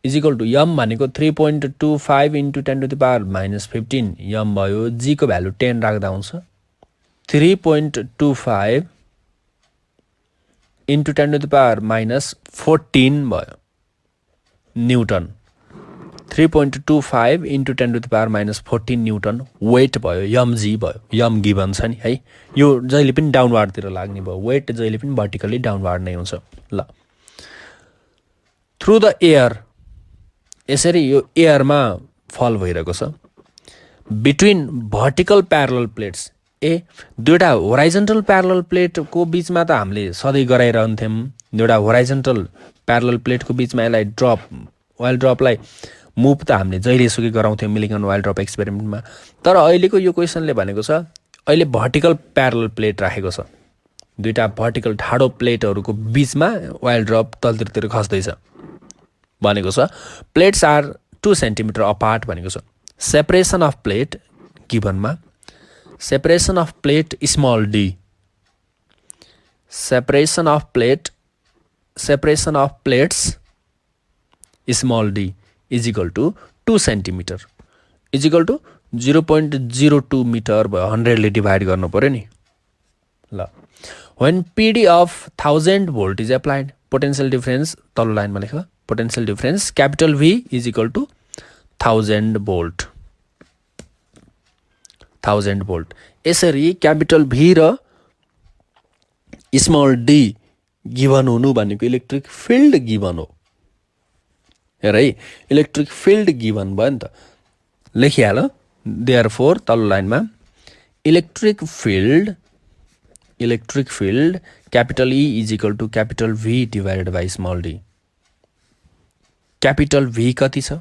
is equal to m भनेको 3.25 इन्टु 10⁻⁻15 m भयो g को भ्यालु 10 राख्दा हुन्छ 3.25 इन्टु 10⁻⁻14 भयो न्युटन 3.25 इन्टु 10⁻⁻14 न्युटन वेट भयो mg भयो यम गिभन छ नि है यो जहिले पनि डाउनवार्डतिर लाग्ने भयो वेट जहिले पनि भर्टिकली डाउनवार्ड नै हुन्छ ल थ्रु द एयर यसरी यो एयरमा फल भइरहेको छ बिट्विन भर्टिकल प्यारलल प्लेट्स दुईवटा होराइजन्टल प्यारलल प्लेटको बिचमा त हामीले सधैँ गराइरहन्थ्यौँ दुईवटा होराइजन्टल प्यारलल प्लेटको बिचमा यसलाई ड्रप ओइल ड्रपलाई मुभ त हामीले जहिलेसुकै गराउँथ्यौँ मिलिङ्गन वाइल्ड ड्रप एक्सपेरिमेन्टमा। तर अहिलेको यो क्वेसनले भनेको छ अहिले भर्टिकल प्यारलल प्लेट राखेको छ, दुईटा भर्टिकल ठाडो प्लेटहरूको बिचमा वाइल्ड ड्रप तलतिर खस्दैछ भनेको छ। प्लेट्स आर 2 सेन्टिमिटर अपार्ट भनेको छ। सेपरेसन अफ प्लेट गिभनमा separation of plate small D, separation of plates small D is equal to 2 centimetre is equal to 0.02 metre भयो, 100 ले डिभाइड गर्नु पर्यो नि। ल when PD of 1000 volt is applied, potential difference तल्लो लाइनमा लेख, potential difference capital V is equal to 1000 volt, 1000 volt। यसरी क्यापिटल V र स्मल डी गिभन हुनु भनेको इलेक्ट्रिक फिल्ड गिभन हो। हेर है, इलेक्ट्रिक फिल्ड गिभन भयो नि त, लेखिहाल। देयरफोर तल्लो लाइनमा electric field capital E is equal to capital V divided by small d। Capital V कति छ?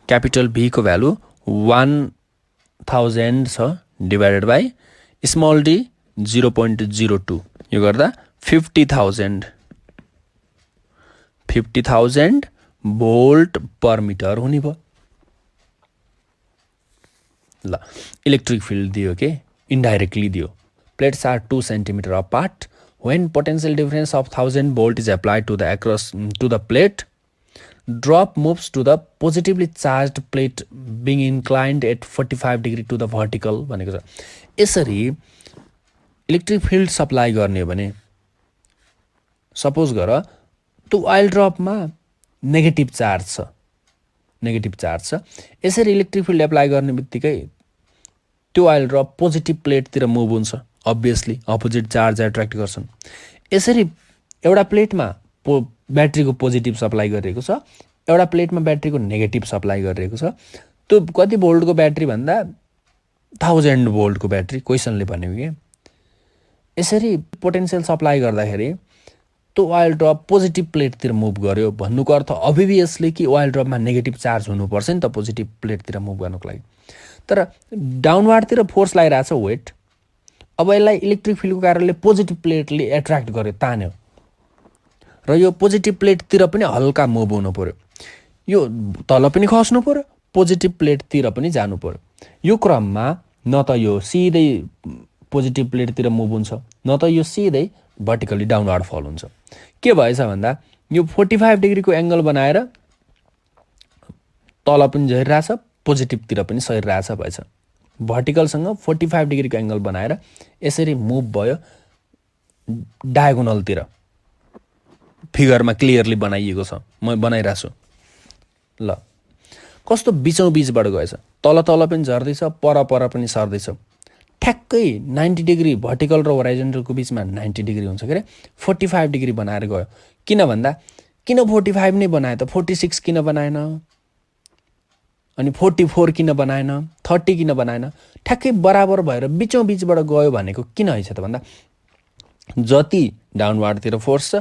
क्यापिटल V को भ्यालु 1000 छ डिभाइडेड बाई स्मल d 0.02, यो गर्दा 50,000 भोल्ट पर मिटर हुने भयो। ल इलेक्ट्रिक फिल्ड दियो के इन्डाइरेक्टली दियो। Plates are 2 centimeter apart. When potential difference of 1000 volt is applied to the plate, drop moves to the positively charged plate being inclined at 45 degree to the vertical भनेको छ। यसरी electric field supply गर्ने हो भने suppose गर त्यो wild ड्रपमा negative charge छ, यसरी इलेक्ट्रिक फिल्ड एप्लाई गर्ने बित्तिकै त्यो वाइल्ड ड्रप पोजिटिभ प्लेटतिर मुभ हुन्छ, अभियसली अपोजिट चार्ज एट्र्याक्ट गर्छन्। यसरी एउटा प्लेटमा ब्याट्रीको पोजिटिभ सप्लाई गरिरहेको छ, एउटा प्लेटमा ब्याट्रीको नेगेटिभ सप्लाई गरिरहेको छ। त्यो कति भोल्टको ब्याट्री भन्दा 1000 भोल्टको ब्याट्री क्वेसनले भनेको के। यसरी पोटेन्सियल सप्लाई गर्दाखेरि त्यो वाइल्ड ड्रप पोजिटिभ प्लेटतिर मुभ गर्यो भन्नुको अर्थ अभियसली कि वाइल्ड ड्रपमा नेगेटिभ चार्ज हुनुपर्छ नि त पोजिटिभ प्लेटतिर मुभ गर्नुको लागि। तर डाउनवार्डतिर फोर्स लागिरहेछ वेट, अब यसलाई इलेक्ट्रिक फिल्डको कारणले पोजिटिभ प्लेटले एट्र्याक्ट गर्यो, तान्यो, र यो पोजिटिभ प्लेटतिर पनि हल्का मुभ हुनु पर्यो, यो तल पनि खस्नु पर्यो, पोजिटिभ प्लेटतिर पनि जानु पर्यो। यो क्रममा न त यो सिधै पोजिटिभ प्लेटतिर मुभ हुन्छ, न त यो सिधै भर्टिकली डाउनवार्ड फल हुन्छ। के भएछ भन्दा यो 45 डिग्रीको एङ्गल बनाएर तल पनि झरिरहेछ, पोजिटिभतिर पनि सरिरहेछ भएछ। भर्टिकलसँग 45 डिग्रीको एङ्गल बनाएर यसरी मुभ भयो डायगोनलतिर, फिगरमा क्लियरली बनाइएको छ, म बनाइरहेको छु। ल कस्तो बिचौँ बिचबाट गएछ, तल पनि झर्दैछ, पर पनि सर्दैछ। ठ्याक्कै 90 डिग्री भर्टिकल र होराइजन्टलको बिचमा 90 डिग्री हुन्छ के अरे, 45 डिग्री बनाएर गयो। किन भन्दा किन 45 नै बनायो त, 46 किन बनाएन, अनि 44 किन बनाएन, 30 किन बनाएन? ठ्याक्कै बराबर भएर बिचौँ बिचबाट गयो भनेको किन है त भन्दा जति डाउनवार्डतिर फोर्स छ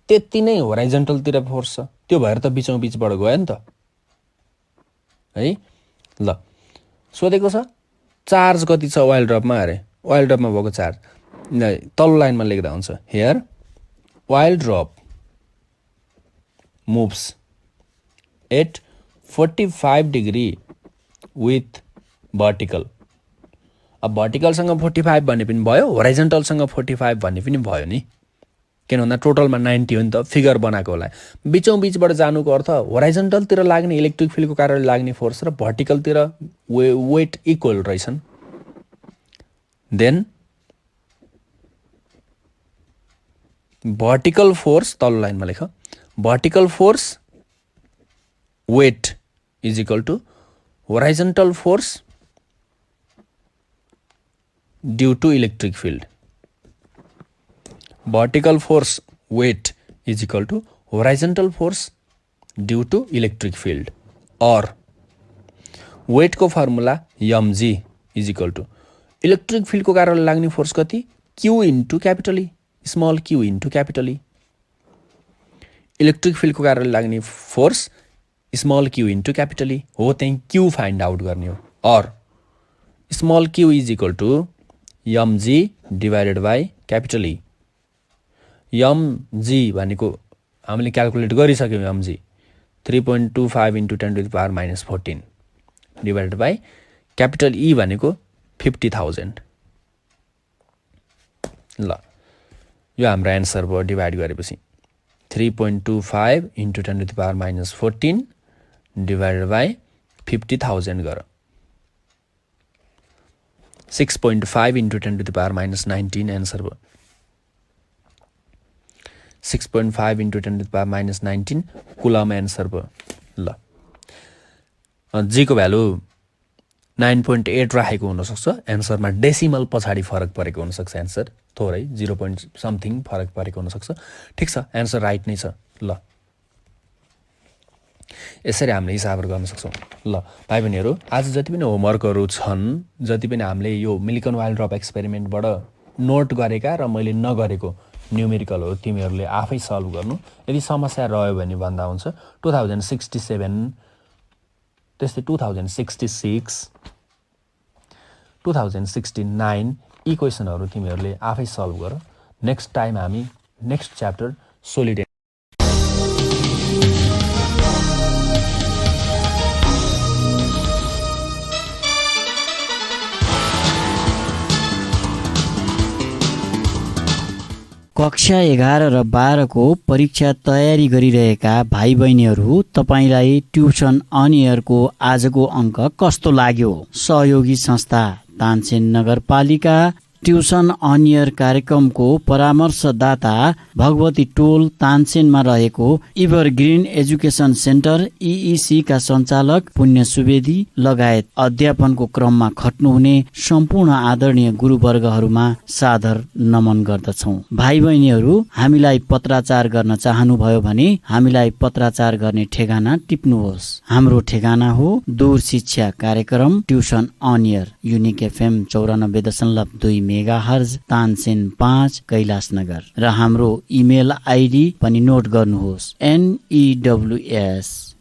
त्यति नै होराइजन्टलतिर फोर्स छ, त्यो भएर त बिचौँ बिचबाट गयो नि त है। ल सोधेको छ चार्ज कति छ वाइल्ड ड्रपमा, अरे वाइल्ड ड्रपमा भएको चार्ज तल्लो लाइनमा लेख्दा हुन्छ। Here oil drop moves at 45 degree with vertical. अब भर्टिकलसँग 45 भन्ने पनि भयो, होराइजन्टलसँग 45 भन्ने पनि भयो नि, किन भन्दा टोटलमा 90 हो नि त, फिगर बनाएको होला। बिचौँ बिचबाट जानुको अर्थ होराइजन्टलतिर लाग्ने इलेक्ट्रिक फिल्डको कारणले लाग्ने फोर्स र भर्टिकलतिर वेट इक्वल रहेछन्। देन भर्टिकल फोर्स तल्लो लाइनमा लेख, vertical force weight is equal to horizontal force due to electric field. vertical force weight is equal to horizontal force due to electric field, or weight को formula mg is equal to electric field को कारणले लाग्ने force कति, q into capital E, small q into capital E. Electric field को कारणले लाग्ने force small Q into capital E हो, त्यहीँ क्यू फाइन्ड आउट गर्ने हो। Or small Q is equal to MG divided by capital E. MG भनेको हामीले calculate गरिसक्यौँ। MG 3.25 into 10⁻⁻14 divided by capital E भनेको 50,000। ल यो हाम्रो एन्सर भयो। डिभाइड गरेपछि 3.25 इन्टु 10⁻⁻14 डिभाइडेड बाई 50,000 गर। 6.5 इन्टु 10⁻⁻19 एन्सर भयो। 6.5 इन्टु 10⁻⁻19 कुलम एन्सर भयो। ल जीको भ्यालु 9.8 राखेको हुनसक्छ। एन्सरमा डेसिमल पछाडि फरक परेको हुनसक्छ। एन्सर थोरै 0. समथिङ फरक परेको हुनसक्छ। ठिक छ, एन्सर राइट नै छ। ल यसरी हामीले हिसाबहरू गर्न सक्छौँ। ल भाइ बहिनीहरू, आज जति पनि होमवर्कहरू छन्, जति पनि हामीले यो मिल्कन वाइल्ड ड्रप एक्सपेरिमेन्टबाट नोट गरेका र मैले नगरेको न्युमेरिकलहरू तिमीहरूले आफै सल्भ गर्नु। यदि समस्या रह्यो भने भन्दा हुन्छ 2067, त्यस्तै 2066, 2069 यी क्वेसनहरू तिमीहरूले आफै सल्भ गर। नेक्स्ट टाइम हामी नेक्स्ट च्याप्टर सोलिड कक्षा 11 र 12 को परीक्षा तयारी गरिरहेका भाइ बहिनीहरू, तपाईलाई ट्युसन अन एयरको आजको अङ्क कस्तो लाग्यो? सहयोगी संस्था तानसेन नगरपालिका ट्युसन अन एयर कार्यक्रमको परामर्शदाता भगवती टोल तानसेनमा रहेको इभरग्रिन एजुकेसन सेन्टर EEC का सञ्चालक पुण्य सुवेदी लगायत अध्यापनको क्रममा खट्नुहुने सम्पूर्ण आदरणीय गुरुवर्गहरूमा सादर नमन गर्दछौँ। भाइ बहिनीहरू, हामीलाई पत्राचार गर्न चाहनुभयो भने हामीलाई पत्राचार गर्ने ठेगाना टिप्नुहोस्। हाम्रो ठेगाना हो दूर शिक्षा कार्यक्रम tuition on air, unique FM 94.2 megahertz, Tansen 5, Kailashnagar. र हाम्रो इमेल आइडी पनि नोट गर्नुहोस्,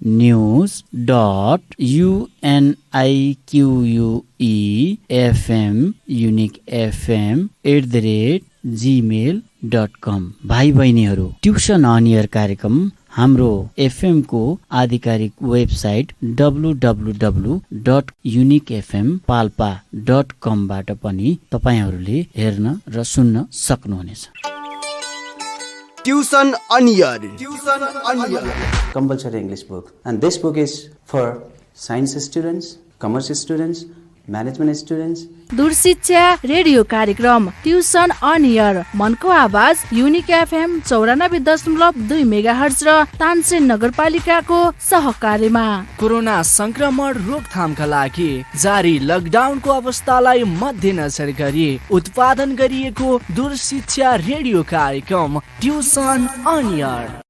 news.uniquefm@gmail.com। भाइ बहिनीहरू, ट्युसन अन एयर कार्यक्रम हाम्रो FM को आधिकारिक वेबसाइट www.uniquefmpalpa.com बाट पनि तपाईहरूले हेर्न र सुन्न सक्नुहुनेछ। Tuition on Air. Compulsory English book, and this book is for science students, commerce students, management students. दूरशिक्षा रेडियो कार्यक्रम ट्युसन अन एयर, मनको आवाज युनिक FM 94.2 मेगाहर्ज र तानसेन नगरपालिकाको सहकार्यमा कोरोना संक्रमण रोकथामका लागि जारी लकडाउनको अवस्थालाई मध्यनजर गरी उत्पादन गरिएको दूरशिक्षा रेडियो कार्यक्रम ट्युसन अन एयर।